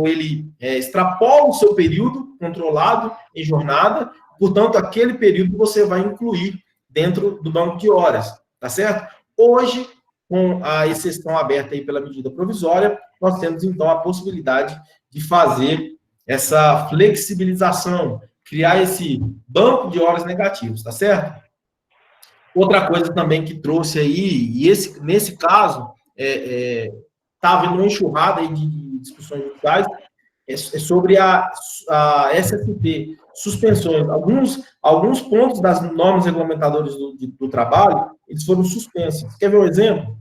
ele extrapola o seu período controlado em jornada, portanto, aquele período você vai incluir dentro do banco de horas, tá certo? Hoje, com a exceção aberta aí pela medida provisória, nós temos, então, a possibilidade de fazer essa flexibilização, criar esse banco de horas negativos, tá certo? Outra coisa também que trouxe aí, e nesse caso, está havendo uma enxurrada aí de discussões judiciais, é sobre a SST, suspensões. Alguns pontos das normas regulamentadoras do trabalho, eles foram suspensos. Quer ver um exemplo?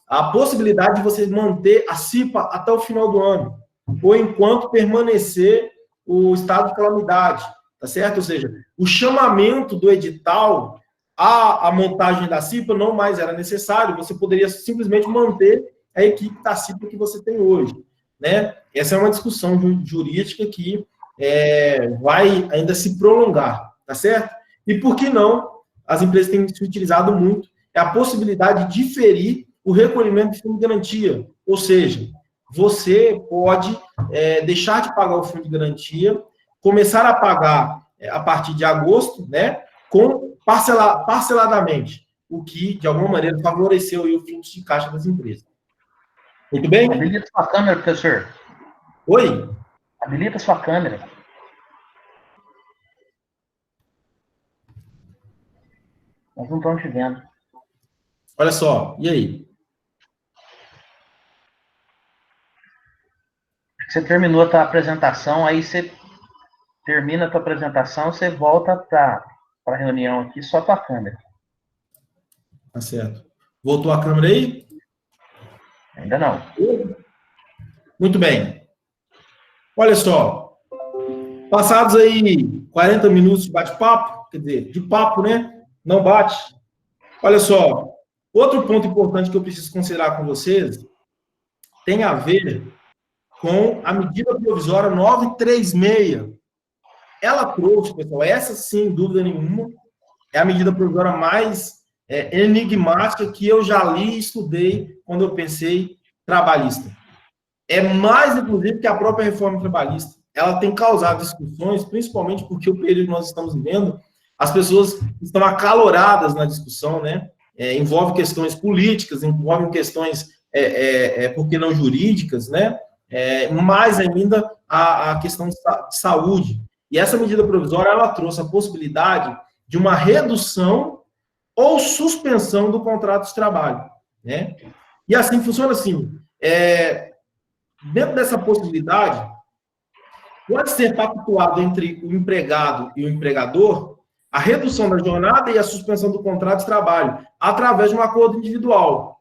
A possibilidade de você manter a CIPA até o final do ano, ou enquanto permanecer o estado de calamidade, tá certo? Ou seja, o chamamento do edital à montagem da CIPA não mais era necessário, você poderia simplesmente manter a equipe da CIPA que você tem hoje, né? Essa é uma discussão jurídica que vai ainda se prolongar, tá certo? E por que não? As empresas têm se utilizado muito, é a possibilidade de diferir o recolhimento de fundo de garantia, ou seja, você pode deixar de pagar o fundo de garantia, começar a pagar a partir de agosto, né, parceladamente, o que, de alguma maneira, favoreceu o fluxo de caixa das empresas. Muito bem? Habilita sua câmera, professor. Oi? Habilita sua câmera. Nós não estamos te vendo. Olha só, e aí? Você terminou a tua apresentação, aí você termina a tua apresentação, você volta para a reunião aqui, só a tua câmera. Tá certo. Voltou a câmera aí? Ainda não. Muito bem. Olha só. Passados aí 40 minutos de bate-papo, quer dizer, de papo, né? Não bate. Olha só. Outro ponto importante que eu preciso considerar com vocês tem a ver com a medida provisória 936. Ela trouxe, pessoal, essa sem dúvida nenhuma, é a medida provisória mais enigmática que eu já li e estudei quando eu pensei trabalhista. É mais, inclusive, que a própria reforma trabalhista. Ela tem causado discussões, principalmente porque o período que nós estamos vivendo, as pessoas estão acaloradas na discussão, né? Envolve questões políticas, envolve questões, por que não jurídicas, né? Mais ainda a questão de saúde. E essa medida provisória, ela trouxe a possibilidade de uma redução ou suspensão do contrato de trabalho, né? E assim, funciona assim, dentro dessa possibilidade, pode ser pactuado entre o empregado e o empregador a redução da jornada e a suspensão do contrato de trabalho através de um acordo individual.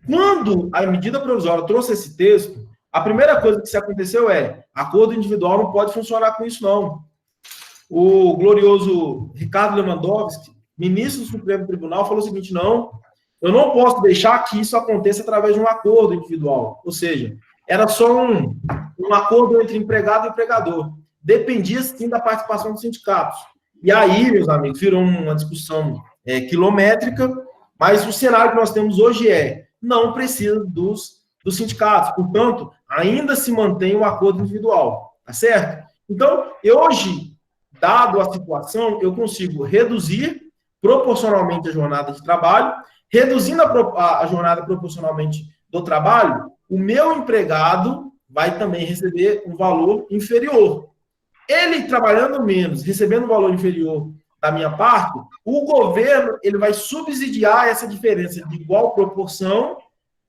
Quando a medida provisória trouxe esse texto, a primeira coisa que se aconteceu acordo individual não pode funcionar com isso, não. O glorioso Ricardo Lewandowski, ministro do Supremo Tribunal, falou o seguinte: não, eu não posso deixar que isso aconteça através de um acordo individual. Ou seja, era só um acordo entre empregado e empregador. Dependia, sim, da participação dos sindicatos. E aí, meus amigos, virou uma discussão quilométrica, mas o cenário que nós temos hoje não precisa dos sindicatos. Portanto, ainda se mantém um acordo individual, tá certo? Então, hoje, dado a situação, eu consigo reduzir proporcionalmente a jornada de trabalho. Reduzindo a jornada proporcionalmente do trabalho, o meu empregado vai também receber um valor inferior. Ele trabalhando menos, recebendo um valor inferior da minha parte, o governo ele vai subsidiar essa diferença de igual proporção,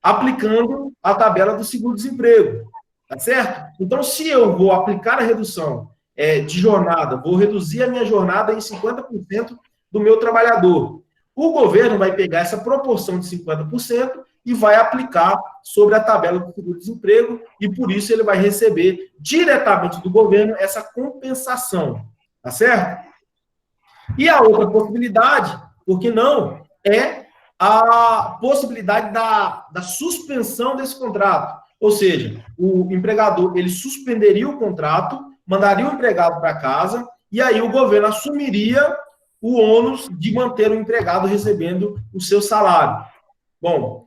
aplicando a tabela do seguro-desemprego, tá certo? Então, se eu vou aplicar a redução de jornada, vou reduzir a minha jornada em 50% do meu trabalhador, o governo vai pegar essa proporção de 50% e vai aplicar sobre a tabela do seguro-desemprego, e por isso ele vai receber diretamente do governo essa compensação, tá certo? E a outra possibilidade, por que não, é a possibilidade da suspensão desse contrato. Ou seja, o empregador ele suspenderia o contrato, mandaria o empregado para casa, e aí o governo assumiria o ônus de manter o empregado recebendo o seu salário. Bom,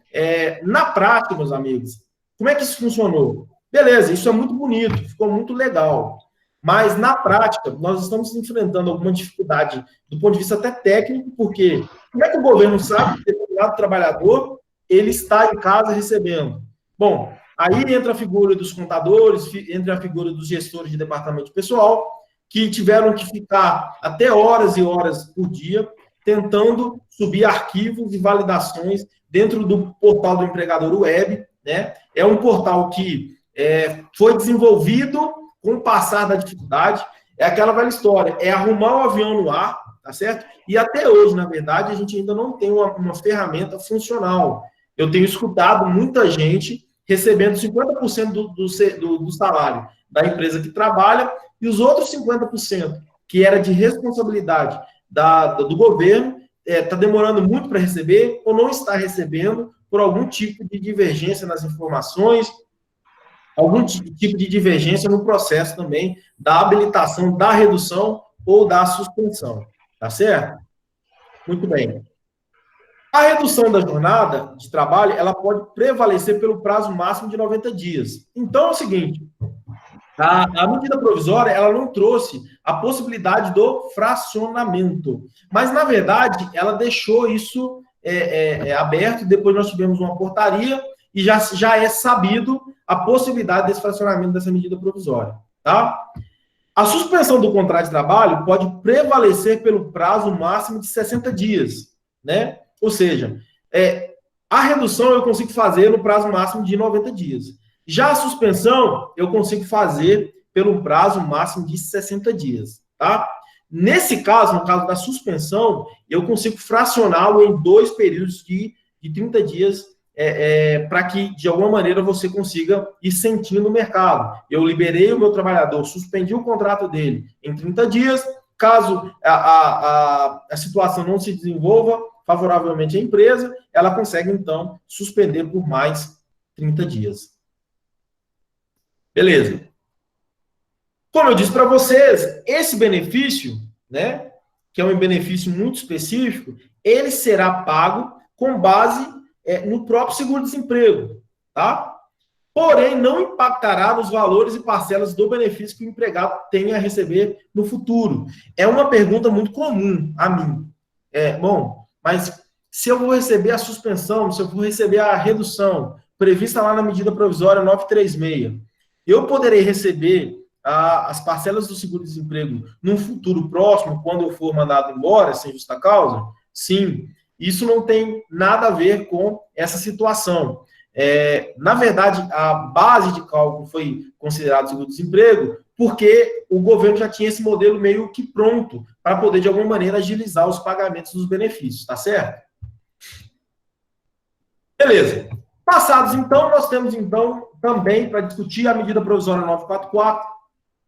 na prática, meus amigos, como é que isso funcionou? Beleza, isso é muito bonito, ficou muito legal. Mas, na prática, nós estamos enfrentando alguma dificuldade do ponto de vista até técnico, porque como é que o governo sabe que determinado trabalhador ele está em casa recebendo? Bom, aí entra a figura dos contadores, entra a figura dos gestores de departamento pessoal, que tiveram que ficar até horas e horas por dia tentando subir arquivos e validações dentro do portal do empregador web, né? É um portal que foi desenvolvido com o passar da dificuldade, É aquela velha história, é arrumar o avião no ar, tá certo? E até hoje, na verdade, a gente ainda não tem uma ferramenta funcional. Eu tenho escutado muita gente recebendo 50% do salário da empresa que trabalha e os outros 50%, que era de responsabilidade do governo, está demorando muito para receber ou não está recebendo por algum tipo de divergência nas informações, algum tipo de divergência no processo também da habilitação, da redução ou da suspensão. Tá certo? Muito bem. A redução da jornada de trabalho, ela pode prevalecer pelo prazo máximo de 90 dias. Então, é o seguinte, a medida provisória, ela não trouxe a possibilidade do fracionamento, mas, na verdade, ela deixou isso aberto, depois nós tivemos uma portaria e já é sabido a possibilidade desse fracionamento dessa medida provisória, tá? A suspensão do contrato de trabalho pode prevalecer pelo prazo máximo de 60 dias, né? Ou seja, a redução eu consigo fazer no prazo máximo de 90 dias. Já a suspensão, eu consigo fazer pelo prazo máximo de 60 dias, tá? Nesse caso, no caso da suspensão, eu consigo fracioná-lo em 2 períodos de 30 dias, para que, de alguma maneira, você consiga ir sentindo o mercado. Eu liberei o meu trabalhador, suspendi o contrato dele em 30 dias, caso a situação não se desenvolva favoravelmente à empresa, ela consegue, então, suspender por mais 30 dias. Beleza. Como eu disse para vocês, esse benefício, né, que é um benefício muito específico, ele será pago com base no próprio seguro-desemprego, tá? Porém, não impactará nos valores e parcelas do benefício que o empregado tenha a receber no futuro. É uma pergunta muito comum a mim. Bom, mas se eu vou receber a suspensão, se eu vou receber a redução prevista lá na medida provisória 936, eu poderei receber as parcelas do seguro-desemprego num futuro próximo, quando eu for mandado embora, sem justa causa? Sim. Isso não tem nada a ver com essa situação. Na verdade, a base de cálculo foi considerado seguro-desemprego porque o governo já tinha esse modelo meio que pronto para poder, de alguma maneira, agilizar os pagamentos dos benefícios, tá certo? Beleza. Passados, então, nós temos, então, também, para discutir a medida provisória 944,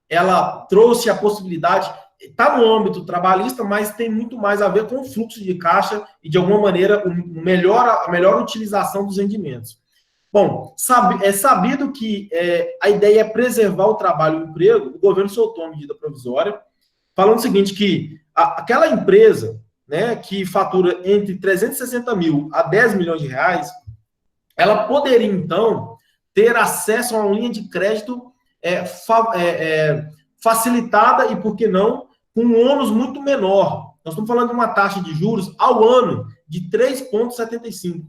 ela trouxe a possibilidade, está no âmbito trabalhista, mas tem muito mais a ver com o fluxo de caixa e, de alguma maneira, a melhor utilização dos rendimentos. Bom, é sabido que a ideia é preservar o trabalho e o emprego. O governo soltou uma medida provisória falando o seguinte, que aquela empresa, né, que fatura entre 360 mil a 10 milhões de reais, ela poderia, então, ter acesso a uma linha de crédito facilitada e, por que não, com um ônus muito menor. Nós estamos falando de uma taxa de juros ao ano de 3,75,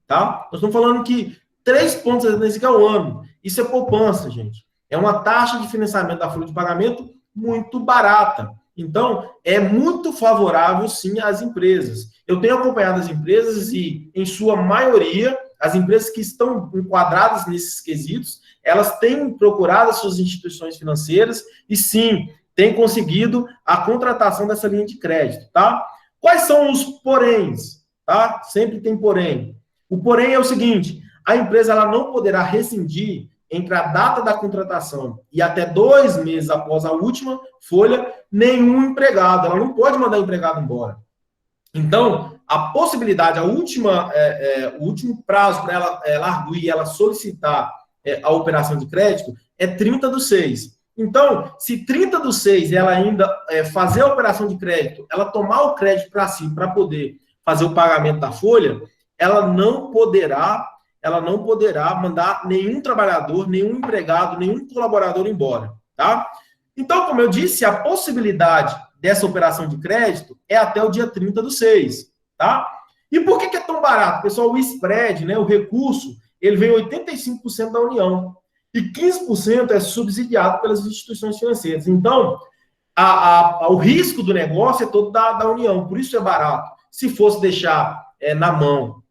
tá? Nós estamos falando que 3,75 ao ano. Isso é poupança, gente. É uma taxa de financiamento da folha de pagamento muito barata. Então, é muito favorável, sim, às empresas. Eu tenho acompanhado as empresas e, em sua maioria, as empresas que estão enquadradas nesses quesitos, elas têm procurado as suas instituições financeiras e, sim, têm conseguido a contratação dessa linha de crédito, tá? Quais são os poréns, tá? Sempre tem porém. O porém é o seguinte, a empresa ela não poderá rescindir entre a data da contratação e até 2 meses após a última folha, nenhum empregado. Ela não pode mandar empregado embora. Então, a possibilidade, o último prazo para ela arguir, ela solicitar a operação de crédito é 30/6. Então, se 30/6 ela ainda fazer a operação de crédito, ela tomar o crédito para si, para poder fazer o pagamento da folha, ela não poderá mandar nenhum trabalhador, nenhum empregado, nenhum colaborador embora, tá? Então, como eu disse, a possibilidade dessa operação de crédito é até o dia 30/6, tá? E por que é tão barato? Pessoal, o spread, né, o recurso, ele vem 85% da União e 15% é subsidiado pelas instituições financeiras. Então, o risco do negócio é todo da União, por isso é barato. Se fosse deixar na mão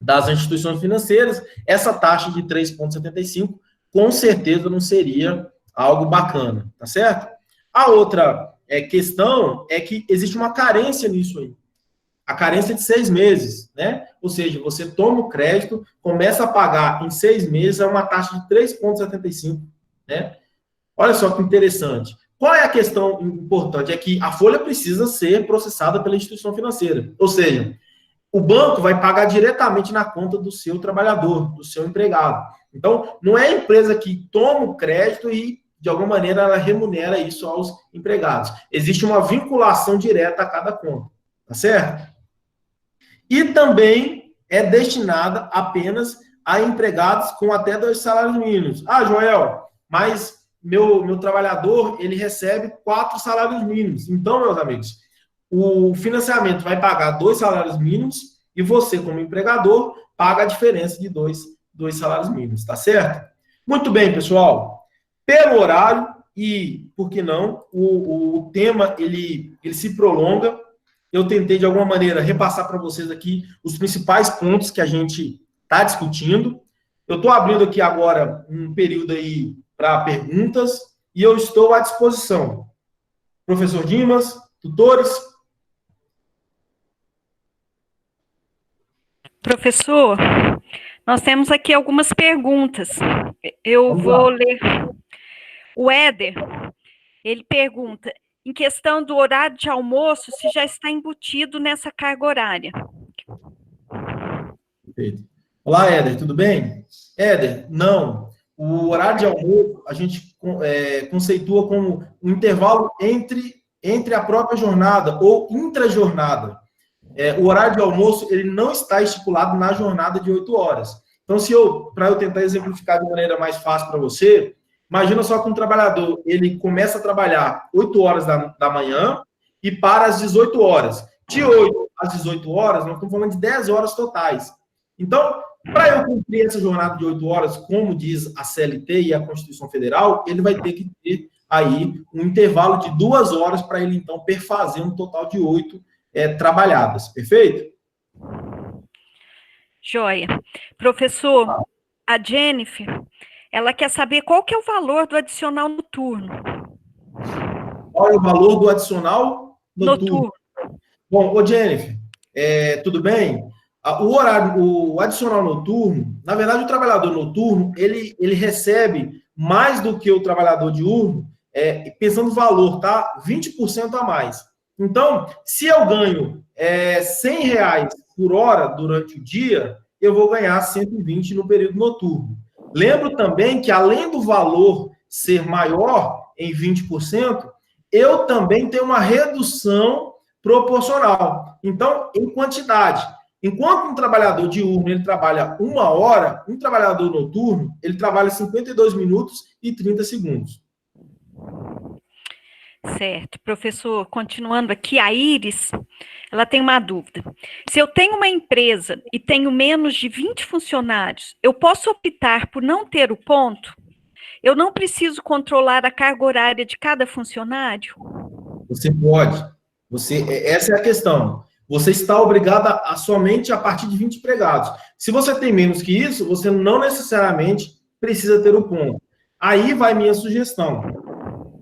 das instituições financeiras, essa taxa de 3,75 com certeza não seria algo bacana, tá certo? A outra questão é que existe uma carência nisso aí. A carência de 6 meses, né? Ou seja, você toma o crédito, começa a pagar em 6 meses, é uma taxa de 3,75, né? Olha só que interessante. Qual é a questão importante? É que a folha precisa ser processada pela instituição financeira. Ou seja, o banco vai pagar diretamente na conta do seu trabalhador, do seu empregado. Então, não é a empresa que toma o crédito e, de alguma maneira, ela remunera isso aos empregados. Existe uma vinculação direta a cada conta, tá certo? E também é destinada apenas a empregados com até 2 salários mínimos. Ah, Joel, mas meu trabalhador, ele recebe 4 salários mínimos. Então, meus amigos, o financiamento vai pagar 2 salários mínimos e você, como empregador, paga a diferença de dois salários mínimos, tá certo? Muito bem, pessoal. Pelo horário e, por que não, o tema, ele se prolonga. Eu tentei, de alguma maneira, repassar para vocês aqui os principais pontos que a gente está discutindo. Eu estou abrindo aqui agora um período aí para perguntas e eu estou à disposição. Professor Dimas, tutores. Professor, nós temos aqui algumas perguntas. Eu vou ler. O Éder, ele pergunta, em questão do horário de almoço, se já está embutido nessa carga horária. Perfeito. Olá, Éder, tudo bem? Éder, não. O horário de almoço, a gente conceitua como um intervalo entre a própria jornada ou intra-jornada. O horário de almoço, ele não está estipulado na jornada de 8 horas. Então, para eu tentar exemplificar de maneira mais fácil para você, imagina só que um trabalhador, ele começa a trabalhar 8 horas da manhã e para às 18 horas. De 8 às 18 horas, nós estamos falando de 10 horas totais. Então, para eu cumprir essa jornada de 8 horas, como diz a CLT e a Constituição Federal, ele vai ter que ter aí um intervalo de 2 horas para ele, então, perfazer um total de 8 trabalhadas. Perfeito? Joia. Professor, a Jennifer, ela quer saber qual que é o valor do adicional noturno. Qual é o valor do adicional noturno? Bom, Jennifer, tudo bem? O adicional noturno, na verdade, o trabalhador noturno, ele recebe mais do que o trabalhador diurno, pensando no valor, tá? 20% a mais. Então, se eu ganho R$100 por hora durante o dia, eu vou ganhar 120 no período noturno. Lembro também que, além do valor ser maior em 20%, eu também tenho uma redução proporcional. Então, em quantidade. Enquanto um trabalhador diurno ele trabalha 1 hora, um trabalhador noturno ele trabalha 52 minutos e 30 segundos. Certo. Professor, continuando aqui, a Iris, ela tem uma dúvida. Se eu tenho uma empresa e tenho menos de 20 funcionários, eu posso optar por não ter o ponto? Eu não preciso controlar a carga horária de cada funcionário? Você pode. Essa é a questão. Você está obrigado a somente a partir de 20 empregados. Se você tem menos que isso, você não necessariamente precisa ter o ponto. Aí vai minha sugestão.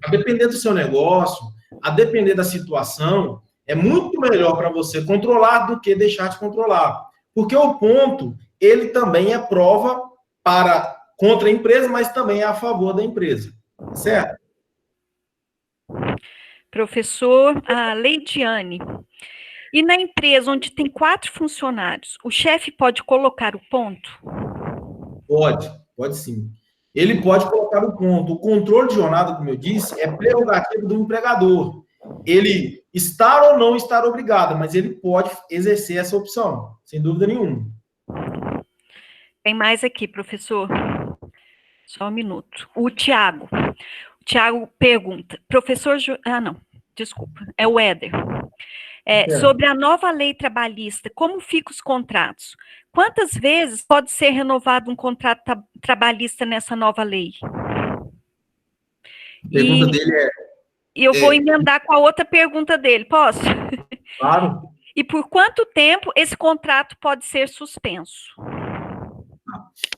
A depender do seu negócio, a depender da situação, é muito melhor para você controlar do que deixar de controlar. Porque o ponto, ele também é prova contra a empresa, mas também é a favor da empresa. Certo? Professor, a Leidiane. E na empresa onde tem 4 funcionários, o chefe pode colocar o ponto? Pode sim. Ele pode colocar o ponto. O controle de jornada, como eu disse, é prerrogativa do empregador. Ele estar ou não estar obrigado, mas ele pode exercer essa opção, sem dúvida nenhuma. Tem mais aqui, professor. Só um minuto. O Tiago pergunta, professor... desculpa, é o Éder. Sobre a nova lei trabalhista, como ficam os contratos? Quantas vezes pode ser renovado um contrato trabalhista nessa nova lei? A pergunta dele E eu vou emendar com a outra pergunta dele, posso? Claro. E por quanto tempo esse contrato pode ser suspenso?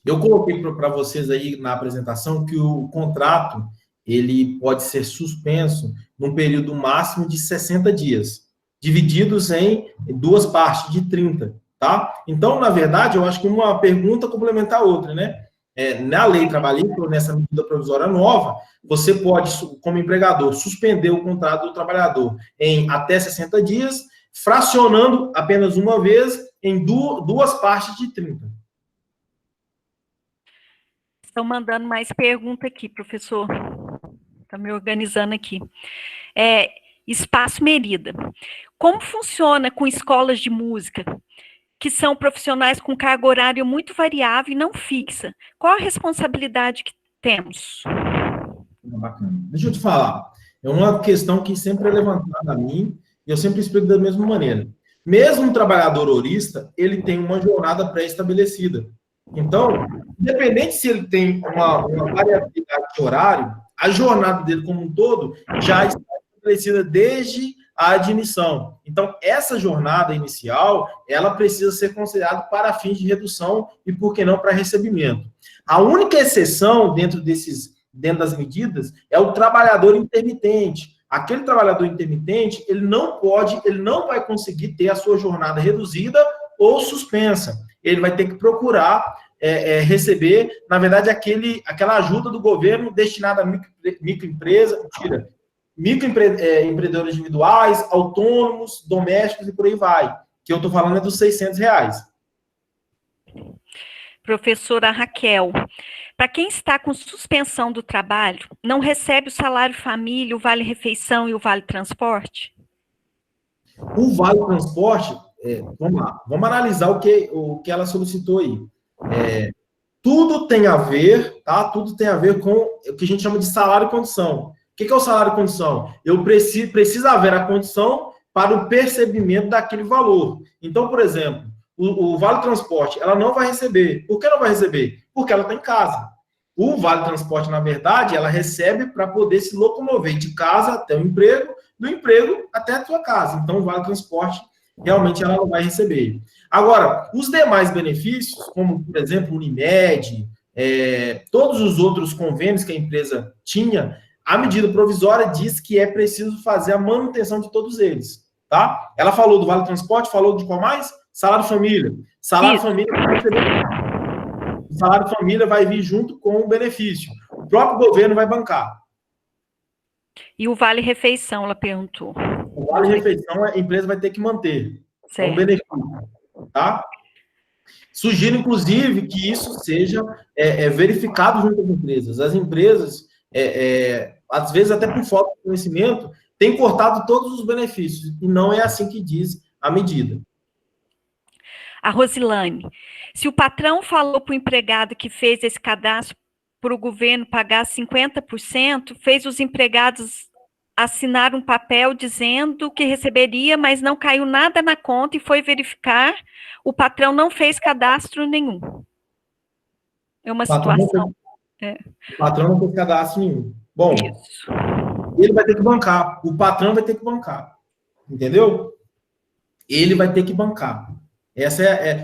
Eu coloquei para vocês aí na apresentação que o contrato, ele pode ser suspenso num período máximo de 60 dias, divididos em duas partes de 30, tá? Então, na verdade, eu acho que uma pergunta complementa a outra, né? Na lei trabalhista, ou nessa medida provisória nova, você pode, como empregador, suspender o contrato do trabalhador em até 60 dias, fracionando apenas uma vez em duas partes de 30. Estão mandando mais pergunta aqui, professor. Está me organizando aqui. Espaço Merida. Como funciona com escolas de música, que são profissionais com carga horária muito variável e não fixa? Qual a responsabilidade que temos? Bacana. Deixa eu te falar. É uma questão que sempre é levantada a mim, e eu sempre explico da mesma maneira. Mesmo um trabalhador horista, ele tem uma jornada pré-estabelecida. Então, independente se ele tem uma variabilidade de horário, a jornada dele como um todo já está estabelecida desde a admissão. Então, essa jornada inicial, ela precisa ser considerada para fins de redução e, por que não, para recebimento. A única exceção dentro das medidas é o trabalhador intermitente. Aquele trabalhador intermitente, ele não vai conseguir ter a sua jornada reduzida ou suspensa. Ele vai ter que procurar receber, na verdade, aquela ajuda do governo destinada a microempreendedores individuais, autônomos, domésticos e por aí vai. Que eu estou falando é dos R$600. Professora Raquel, para quem está com suspensão do trabalho, não recebe o salário família, o vale-refeição e o vale-transporte? O vale-transporte, vamos lá, vamos analisar o que ela solicitou aí. Tudo tem a ver, tá? Tudo tem a ver com o que a gente chama de salário e condição. O que é o salário e condição? Precisa haver a condição para o percebimento daquele valor. Então, por exemplo, o vale-transporte, ela não vai receber. Por que não vai receber? Porque ela está em casa. O vale-transporte, na verdade, ela recebe para poder se locomover de casa até o emprego, do emprego até a sua casa. Então, o vale-transporte, realmente, ela não vai receber. Agora, os demais benefícios, como, por exemplo, Unimed, todos os outros convênios que a empresa tinha, a medida provisória diz que é preciso fazer a manutenção de todos eles, tá? Ela falou do vale-transporte, falou de qual mais? Salário família. Salário família vai receber. O salário família vai vir junto com o benefício. O próprio governo vai bancar. E o vale-refeição, ela perguntou. O vale-refeição a empresa vai ter que manter. É um benefício, tá? Sugiro, inclusive, que isso seja verificado junto às empresas. As empresas, às vezes, até por falta de conhecimento, têm cortado todos os benefícios. E não é assim que diz a medida. A Rosilane, se o patrão falou para o empregado que fez esse cadastro para o governo pagar 50%, fez os empregados assinar um papel dizendo que receberia, mas não caiu nada na conta e foi verificar, o patrão não fez cadastro nenhum. É uma situação. O patrão não fez cadastro nenhum. Bom, isso. Ele vai ter que bancar. O patrão vai ter que bancar. Entendeu? Ele vai ter que bancar.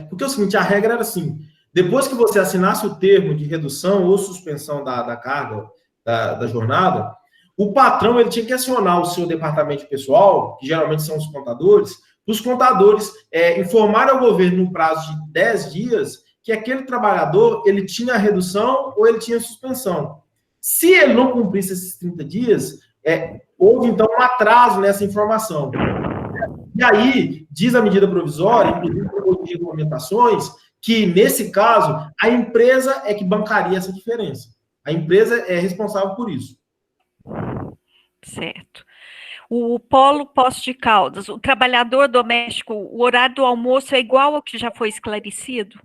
Porque é o seguinte, a regra era assim, depois que você assinasse o termo de redução ou suspensão da carga, da jornada, o patrão ele tinha que acionar o seu departamento pessoal, que geralmente são os contadores, os contadores informarem ao governo no prazo de 10 dias que aquele trabalhador ele tinha redução ou ele tinha suspensão. Se ele não cumprisse esses 30 dias, houve então um atraso nessa informação. E aí, diz a medida provisória, inclusive por regulamentações, que, nesse caso, a empresa é que bancaria essa diferença. A empresa é responsável por isso. Certo. O Polo Poços de Caldas, o trabalhador doméstico, o horário do almoço é igual ao que já foi esclarecido?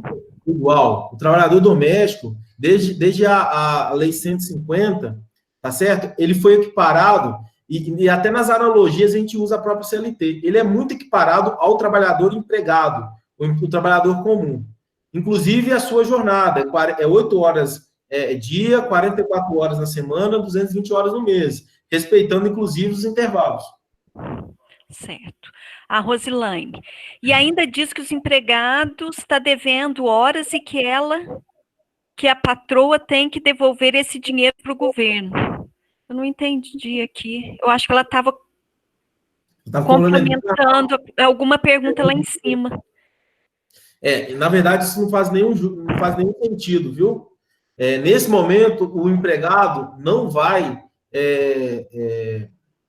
Igual. O trabalhador doméstico, desde a Lei 150, tá certo? Ele foi equiparado, e até nas analogias a gente usa a própria CLT. Ele é muito equiparado ao trabalhador empregado, o trabalhador comum. Inclusive, a sua jornada é 8 horas dia, 44 horas na semana, 220 horas no mês, respeitando, inclusive, os intervalos. Certo. A Rosilane. E ainda diz que os empregados estão devendo horas e que a patroa tem que devolver esse dinheiro para o governo. Eu não entendi aqui. Eu acho que ela estava Tá falando complementando alguma pergunta lá em cima. Na verdade, isso não faz nenhum sentido, viu? Nesse momento, o empregado não vai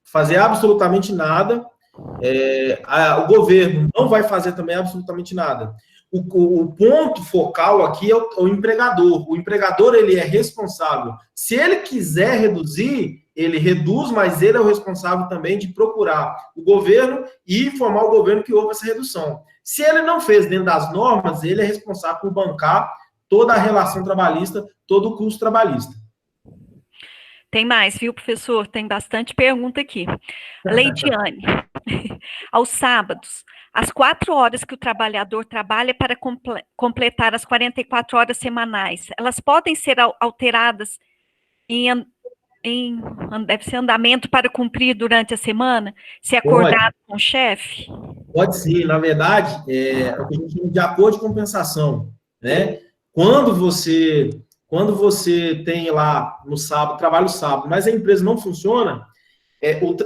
fazer absolutamente nada, o governo não vai fazer também absolutamente nada. O ponto focal aqui é o empregador. O empregador, ele é responsável. Se ele quiser reduzir, ele reduz, mas ele é o responsável também de procurar o governo e informar o governo que houve essa redução. Se ele não fez dentro das normas, ele é responsável por bancar toda a relação trabalhista, todo o custo trabalhista. Tem mais, viu, professor? Tem bastante pergunta aqui. Leidiane, aos sábados, as 4 horas que o trabalhador trabalha para completar as 44 horas semanais, elas podem ser alteradas deve ser andamento para cumprir durante a semana, se acordado com o chefe? Pode sim, na verdade, o que a gente chama de acordo de compensação, né? Quando você tem lá no sábado, trabalho sábado, mas a empresa não funciona,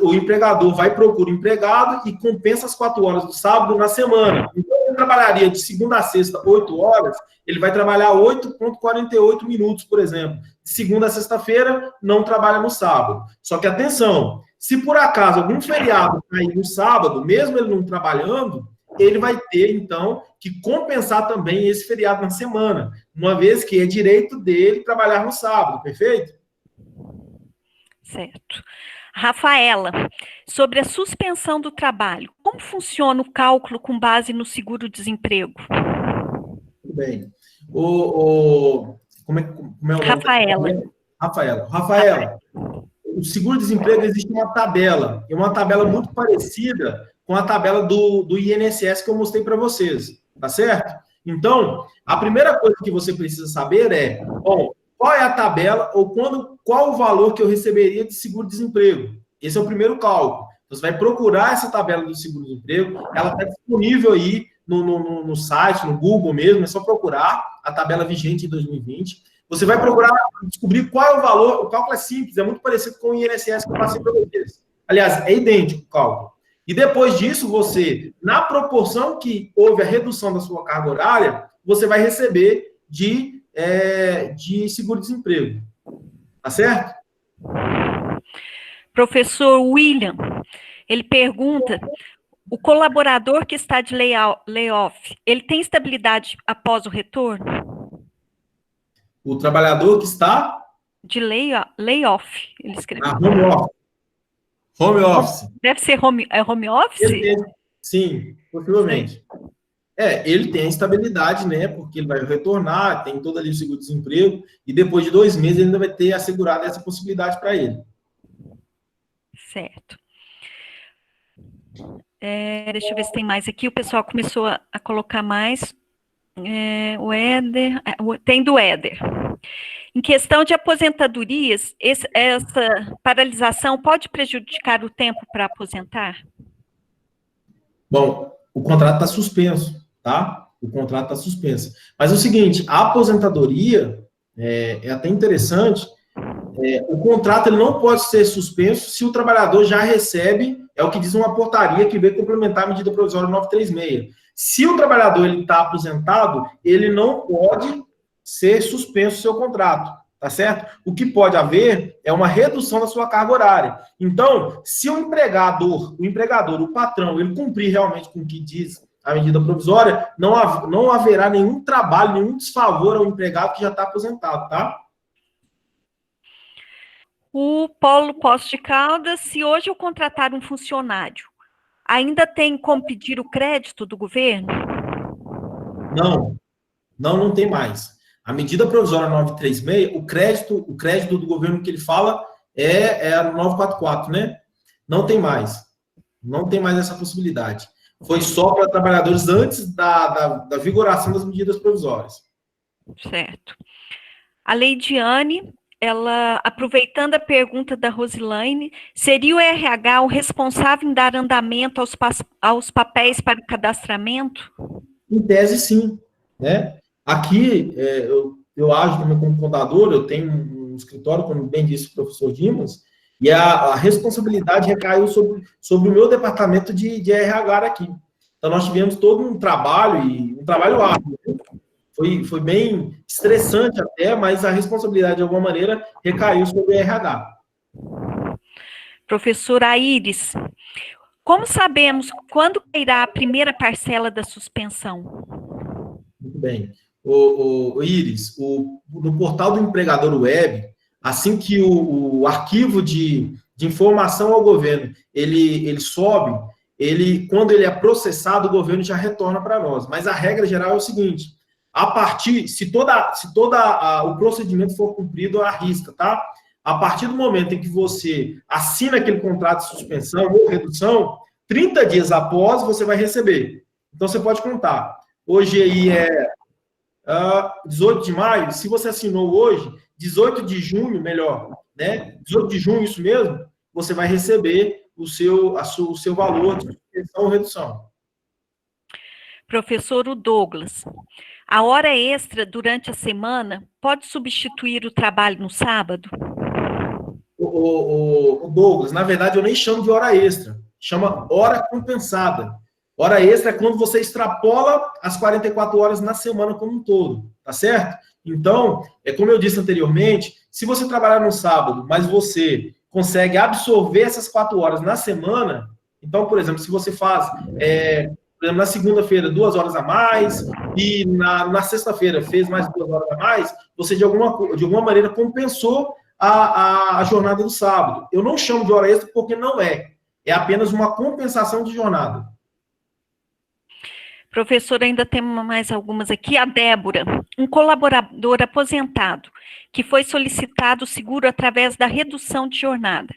o empregador vai procurar o empregado e compensa as 4 horas do sábado na semana. Então, ele trabalharia de segunda a sexta 8 horas, ele vai trabalhar 8,48 minutos, por exemplo. De segunda a sexta-feira, não trabalha no sábado. Só que, atenção, se por acaso algum feriado cair no sábado, mesmo ele não trabalhando, ele vai ter, então, que compensar também esse feriado na semana, uma vez que é direito dele trabalhar no sábado, perfeito? Certo. Rafaela, sobre a suspensão do trabalho, como funciona o cálculo com base no seguro-desemprego? Muito bem. Como é o nome? Rafaela, o seguro-desemprego existe uma tabela, é uma tabela muito parecida com a tabela do INSS que eu mostrei para vocês, tá certo? Então, a primeira coisa que você precisa saber é, qual é a tabela ou qual o valor que eu receberia de seguro-desemprego? Esse é o primeiro cálculo. Você vai procurar essa tabela do seguro-desemprego, ela está disponível aí no site, no Google mesmo, é só procurar a tabela vigente em 2020. Você vai procurar descobrir qual é o valor, o cálculo é simples, é muito parecido com o INSS que eu passei para vocês. Aliás, é idêntico o cálculo. E depois disso, você, na proporção que houve a redução da sua carga horária, você vai receber de seguro-desemprego. Tá certo? Professor William, ele pergunta, o colaborador que está de layoff, ele tem estabilidade após o retorno? O trabalhador que está... De layoff, ele escreveu. Home office. Home office. Deve ser home office? Sim, possivelmente. Ele tem a estabilidade, né? Porque ele vai retornar, tem todo ali o seguro-desemprego, e depois de 2 meses ele ainda vai ter assegurado essa possibilidade para ele. Certo. Deixa eu ver se tem mais aqui. O pessoal começou a colocar mais. O Éder. Tem do Éder. Em questão de aposentadorias, essa paralisação pode prejudicar o tempo para aposentar? Bom, o contrato está suspenso, tá? O contrato está suspenso. Mas é o seguinte, a aposentadoria, é até interessante, o contrato ele não pode ser suspenso se o trabalhador já recebe, é o que diz uma portaria que veio complementar a medida provisória 936. Se o trabalhador está aposentado, ele não pode ser suspenso o seu contrato, tá certo? O que pode haver é uma redução da sua carga horária. Então, se o empregador, o patrão, ele cumprir realmente com o que diz a medida provisória, não haverá nenhum trabalho, nenhum desfavor ao empregado que já está aposentado, tá? O Paulo Poço de Caldas, se hoje eu contratar um funcionário, ainda tem como pedir o crédito do governo? Não tem mais. A medida provisória 936, o crédito do governo que ele fala é a 944, né? Não tem mais. Não tem mais essa possibilidade. Foi só para trabalhadores antes da vigoração das medidas provisórias. Certo. A Leidiane, ela, aproveitando a pergunta da Rosilaine, seria o RH o responsável em dar andamento aos papéis para o cadastramento? Em tese, sim. Né? Aqui, eu ajo também como contador, eu tenho um escritório, como bem disse o professor Dimas, E a responsabilidade recaiu sobre o meu departamento de RH aqui. Então, nós tivemos todo um trabalho, e um trabalho árduo. Foi bem estressante até, mas a responsabilidade, de alguma maneira, recaiu sobre o RH. Professora Iris, como sabemos quando cairá a primeira parcela da suspensão? Muito bem. O Iris, no portal do empregador web, assim que o arquivo de informação ao governo, ele sobe, quando ele é processado, o governo já retorna para nós. Mas a regra geral é o seguinte, se o procedimento for cumprido à risca, tá? A partir do momento em que você assina aquele contrato de suspensão ou redução, 30 dias após você vai receber. Então, você pode contar. Hoje aí é 18 de maio, se você assinou hoje, 18 de junho, melhor, né? 18 de junho, isso mesmo, você vai receber o seu valor de suspensão ou redução. Professor Douglas, a hora extra durante a semana pode substituir o trabalho no sábado? O Douglas, na verdade, eu nem chamo de hora extra, chama hora compensada. Hora extra é quando você extrapola as 44 horas na semana como um todo, tá certo? Então, como eu disse anteriormente, se você trabalhar no sábado, mas você consegue absorver essas 4 horas na semana, então, por exemplo, se você faz, por exemplo, na segunda-feira 2 horas a mais, e na sexta-feira fez mais 2 horas a mais, você de alguma maneira compensou a jornada do sábado. Eu não chamo de hora extra porque não é apenas uma compensação de jornada. Professor, ainda temos mais algumas aqui. A Débora, um colaborador aposentado, que foi solicitado o seguro através da redução de jornada.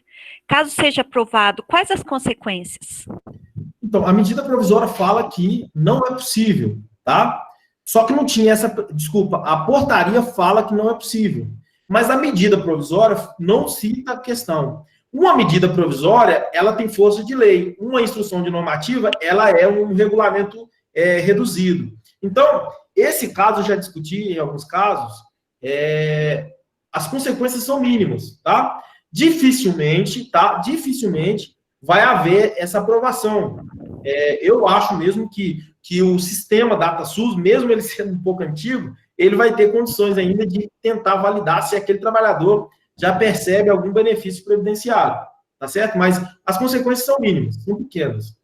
Caso seja aprovado, quais as consequências? Então, a medida provisória fala que não é possível, tá? Só que não tinha a portaria fala que não é possível. Mas a medida provisória não cita a questão. Uma medida provisória, ela tem força de lei. Uma instrução de normativa, ela é um regulamento reduzido. Então, esse caso eu já discuti em alguns casos, as consequências são mínimas, tá? Dificilmente vai haver essa aprovação. Eu acho mesmo que o sistema DataSUS, mesmo ele sendo um pouco antigo, ele vai ter condições ainda de tentar validar se aquele trabalhador já percebe algum benefício previdenciário, tá certo? Mas as consequências são mínimas, são pequenas.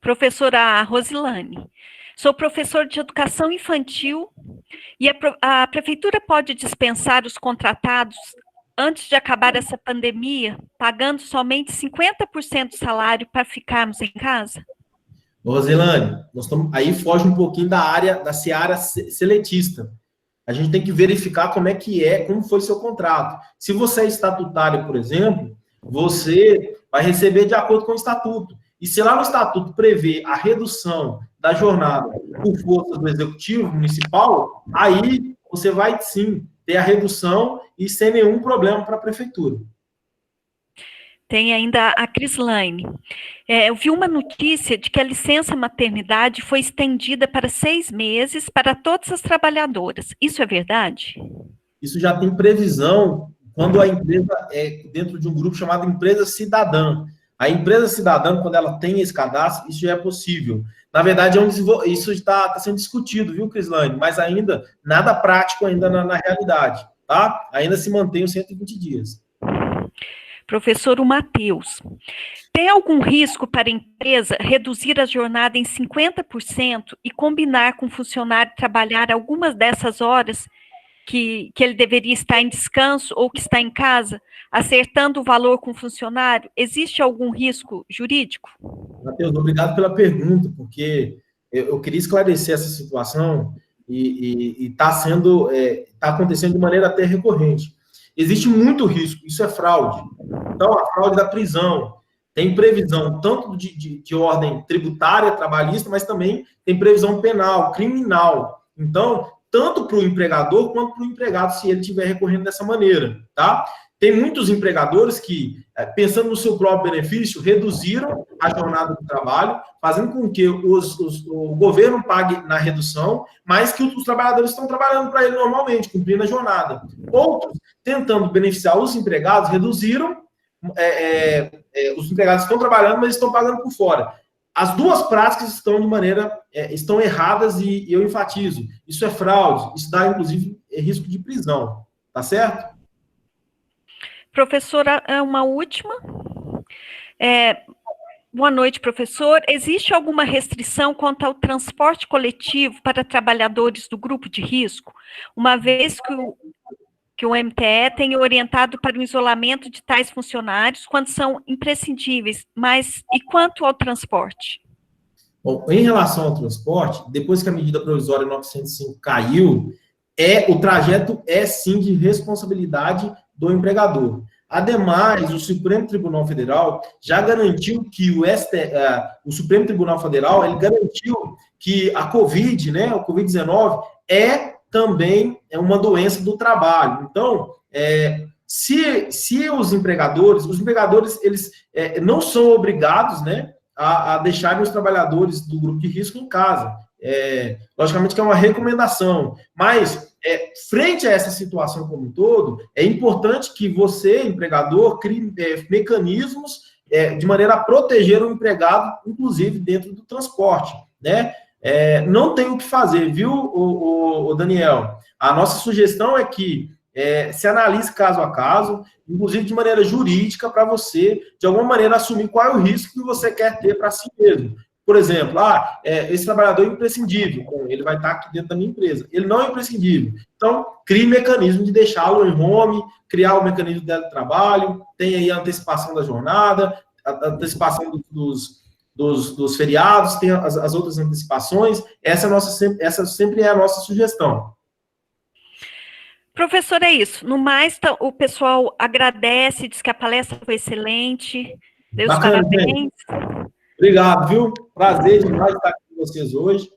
Professora Rosilane, sou professor de educação infantil e a prefeitura pode dispensar os contratados antes de acabar essa pandemia, pagando somente 50% do salário para ficarmos em casa? Rosilane, aí foge um pouquinho da seara seletista. A gente tem que verificar como foi seu contrato. Se você é estatutário, por exemplo, você vai receber de acordo com o estatuto. E se lá no estatuto prevê a redução da jornada por força do executivo municipal, aí você vai sim ter a redução e sem nenhum problema para a prefeitura. Tem ainda a Crislaine. Eu vi uma notícia de que a licença maternidade foi estendida para 6 meses para todas as trabalhadoras. Isso é verdade? Isso já tem previsão quando a empresa é dentro de um grupo chamado empresa cidadã. A empresa cidadã, quando ela tem esse cadastro, isso já é possível. Na verdade, isso está sendo discutido, viu, Crislaine? Mas ainda nada prático ainda na realidade, tá? Ainda se mantém os 120 dias. Professor Matheus, tem algum risco para a empresa reduzir a jornada em 50% e combinar com o funcionário trabalhar algumas dessas horas que ele deveria estar em descanso ou que está em casa, acertando o valor com o funcionário? Existe algum risco jurídico? Matheus, obrigado pela pergunta, porque eu queria esclarecer essa situação e está acontecendo de maneira até recorrente. Existe muito risco, isso é fraude. Então, a fraude da prisão tem previsão tanto de ordem tributária, trabalhista, mas também tem previsão penal, criminal. Então, tanto para o empregador quanto para o empregado, se ele estiver recorrendo dessa maneira, tá? Tem muitos empregadores que, pensando no seu próprio benefício, reduziram a jornada do trabalho, fazendo com que o governo pague na redução, mas que os trabalhadores estão trabalhando para ele normalmente, cumprindo a jornada. Outros, tentando beneficiar os empregados, reduziram, os empregados estão trabalhando, mas estão pagando por fora. As duas práticas estão erradas e eu enfatizo. Isso é fraude, isso dá, inclusive, risco de prisão. Tá certo? Professora, uma última. Boa noite, professor. Existe alguma restrição quanto ao transporte coletivo para trabalhadores do grupo de risco, uma vez que o MTE tem orientado para o isolamento de tais funcionários quando são imprescindíveis, mas e quanto ao transporte? Bom, em relação ao transporte, depois que a medida provisória 905 caiu, o trajeto é sim de responsabilidade do empregador. Ademais, o Supremo Tribunal Federal já garantiu que o Supremo Tribunal Federal ele garantiu que a Covid, né, o Covid-19, também uma doença do trabalho. Então, se os empregadores eles não são obrigados, né, a deixarem os trabalhadores do grupo de risco em casa. Logicamente que é uma recomendação, mas frente a essa situação como um todo, é importante que você, empregador, crie mecanismos de maneira a proteger o empregado, inclusive dentro do transporte, né? Não tem o que fazer, viu, o Daniel? A nossa sugestão é que se analise caso a caso, inclusive de maneira jurídica, para você, de alguma maneira, assumir qual é o risco que você quer ter para si mesmo. Por exemplo, esse trabalhador é imprescindível, ele vai estar aqui dentro da minha empresa. Ele não é imprescindível. Então, crie mecanismo de deixá-lo em home, criar o mecanismo de teletrabalho, tem aí a antecipação da jornada, a antecipação dos feriados, tem as outras antecipações. Essa sempre é a nossa sugestão. Professor, é isso. No mais, o pessoal agradece, diz que a palestra foi excelente. Deus Bacana, parabéns. Gente. Obrigado, viu? Prazer demais estar aqui com vocês hoje.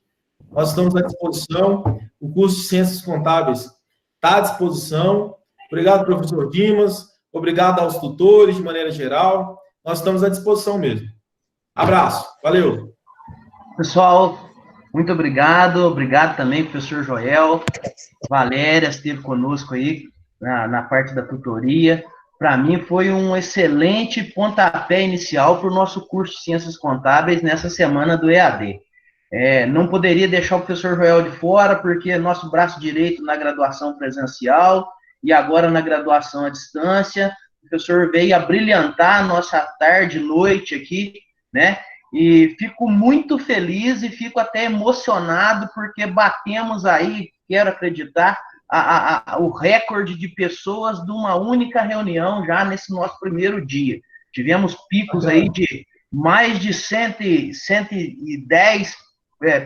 Nós estamos à disposição. O curso de Ciências Contábeis está à disposição. Obrigado, professor Dimas. Obrigado aos tutores, de maneira geral. Nós estamos à disposição mesmo. Abraço. Valeu. Pessoal, muito obrigado. Obrigado também, professor Joel. Valéria esteve conosco aí na parte da tutoria. Para mim, foi um excelente pontapé inicial para o nosso curso de Ciências Contábeis nessa semana do EAD. Não poderia deixar o professor Joel de fora, porque é nosso braço direito na graduação presencial e agora na graduação à distância. O professor veio a brilhantar a nossa tarde e noite aqui, né? E fico muito feliz e fico até emocionado, porque batemos aí, quero acreditar, o recorde de pessoas de uma única reunião já nesse nosso primeiro dia. Tivemos picos aí de mais de 110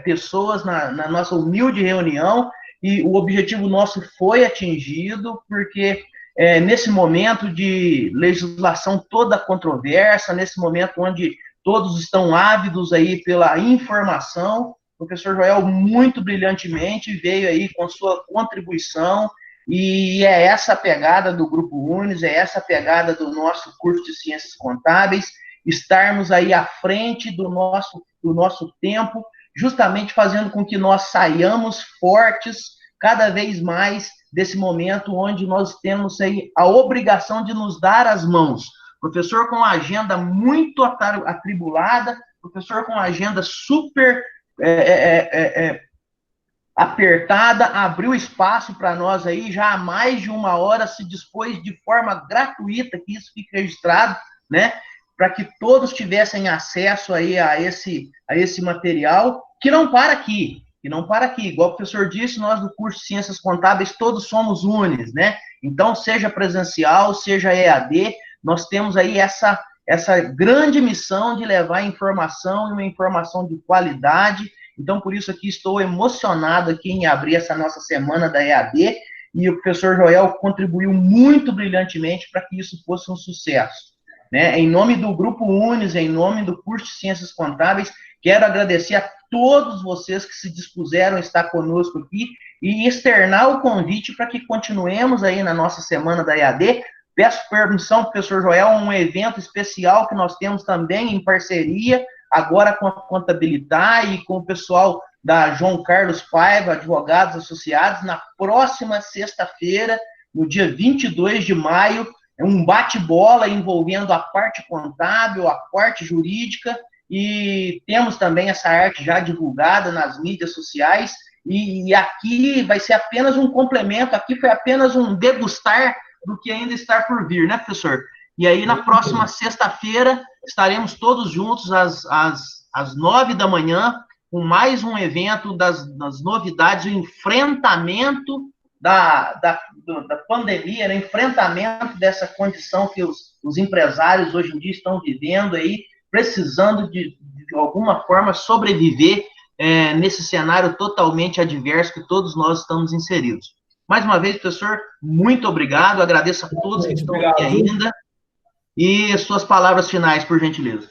pessoas na nossa humilde reunião, e o objetivo nosso foi atingido, porque nesse momento de legislação toda controversa, nesse momento onde todos estão ávidos aí pela informação, o professor Joel, muito brilhantemente, veio aí com sua contribuição, e é essa a pegada do Grupo Unis, é essa a pegada do nosso curso de Ciências Contábeis, estarmos aí à frente do nosso tempo, justamente fazendo com que nós saiamos fortes cada vez mais desse momento onde nós temos aí a obrigação de nos dar as mãos. Professor com uma agenda muito atribulada, professor com uma agenda super apertada, abriu espaço para nós aí, já há mais de uma hora se dispôs de forma gratuita, que isso fique registrado, né, para que todos tivessem acesso aí a esse material, que não para aqui, igual o professor disse, nós do curso de Ciências Contábeis todos somos Unis, né, então seja presencial, seja EAD, nós temos aí essa grande missão de levar informação, e uma informação de qualidade. Então, por isso aqui estou emocionado aqui em abrir essa nossa semana da EAD, e o professor Joel contribuiu muito brilhantemente para que isso fosse um sucesso, né? Em nome do Grupo Unis, em nome do curso de Ciências Contábeis, quero agradecer a todos vocês que se dispuseram a estar conosco aqui e externar o convite para que continuemos aí na nossa semana da EAD. Peço permissão, professor Joel, um evento especial que nós temos também em parceria, agora com a Contabilitar e com o pessoal da João Carlos Paiva, Advogados Associados, na próxima sexta-feira, no dia 22 de maio, um bate-bola envolvendo a parte contábil, a parte jurídica, e temos também essa arte já divulgada nas mídias sociais, e aqui vai ser apenas um complemento, aqui foi apenas um degustar do que ainda está por vir, né, professor? E aí, na próxima sexta-feira, estaremos todos juntos às 9 da manhã, com mais um evento das novidades, o enfrentamento da pandemia, né? Enfrentamento dessa condição que os empresários hoje em dia estão vivendo aí, precisando de alguma forma sobreviver nesse cenário totalmente adverso que todos nós estamos inseridos. Mais uma vez, professor, muito obrigado, agradeço a todos que estão aqui ainda, e suas palavras finais, por gentileza.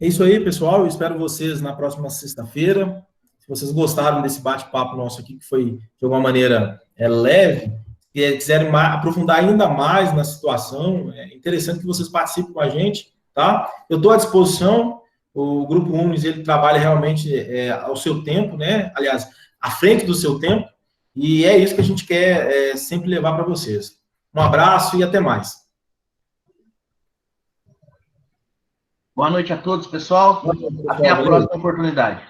É isso aí, pessoal, eu espero vocês na próxima sexta-feira. Se vocês gostaram desse bate-papo nosso aqui, que foi, de alguma maneira, leve, e quiserem aprofundar ainda mais na situação, é interessante que vocês participem com a gente, tá? Eu estou à disposição, o Grupo Umnis, ele trabalha realmente ao seu tempo, né? Aliás, à frente do seu tempo, e é isso que a gente quer sempre levar para vocês. Um abraço e até mais. Boa noite a todos, pessoal. Até a próxima oportunidade.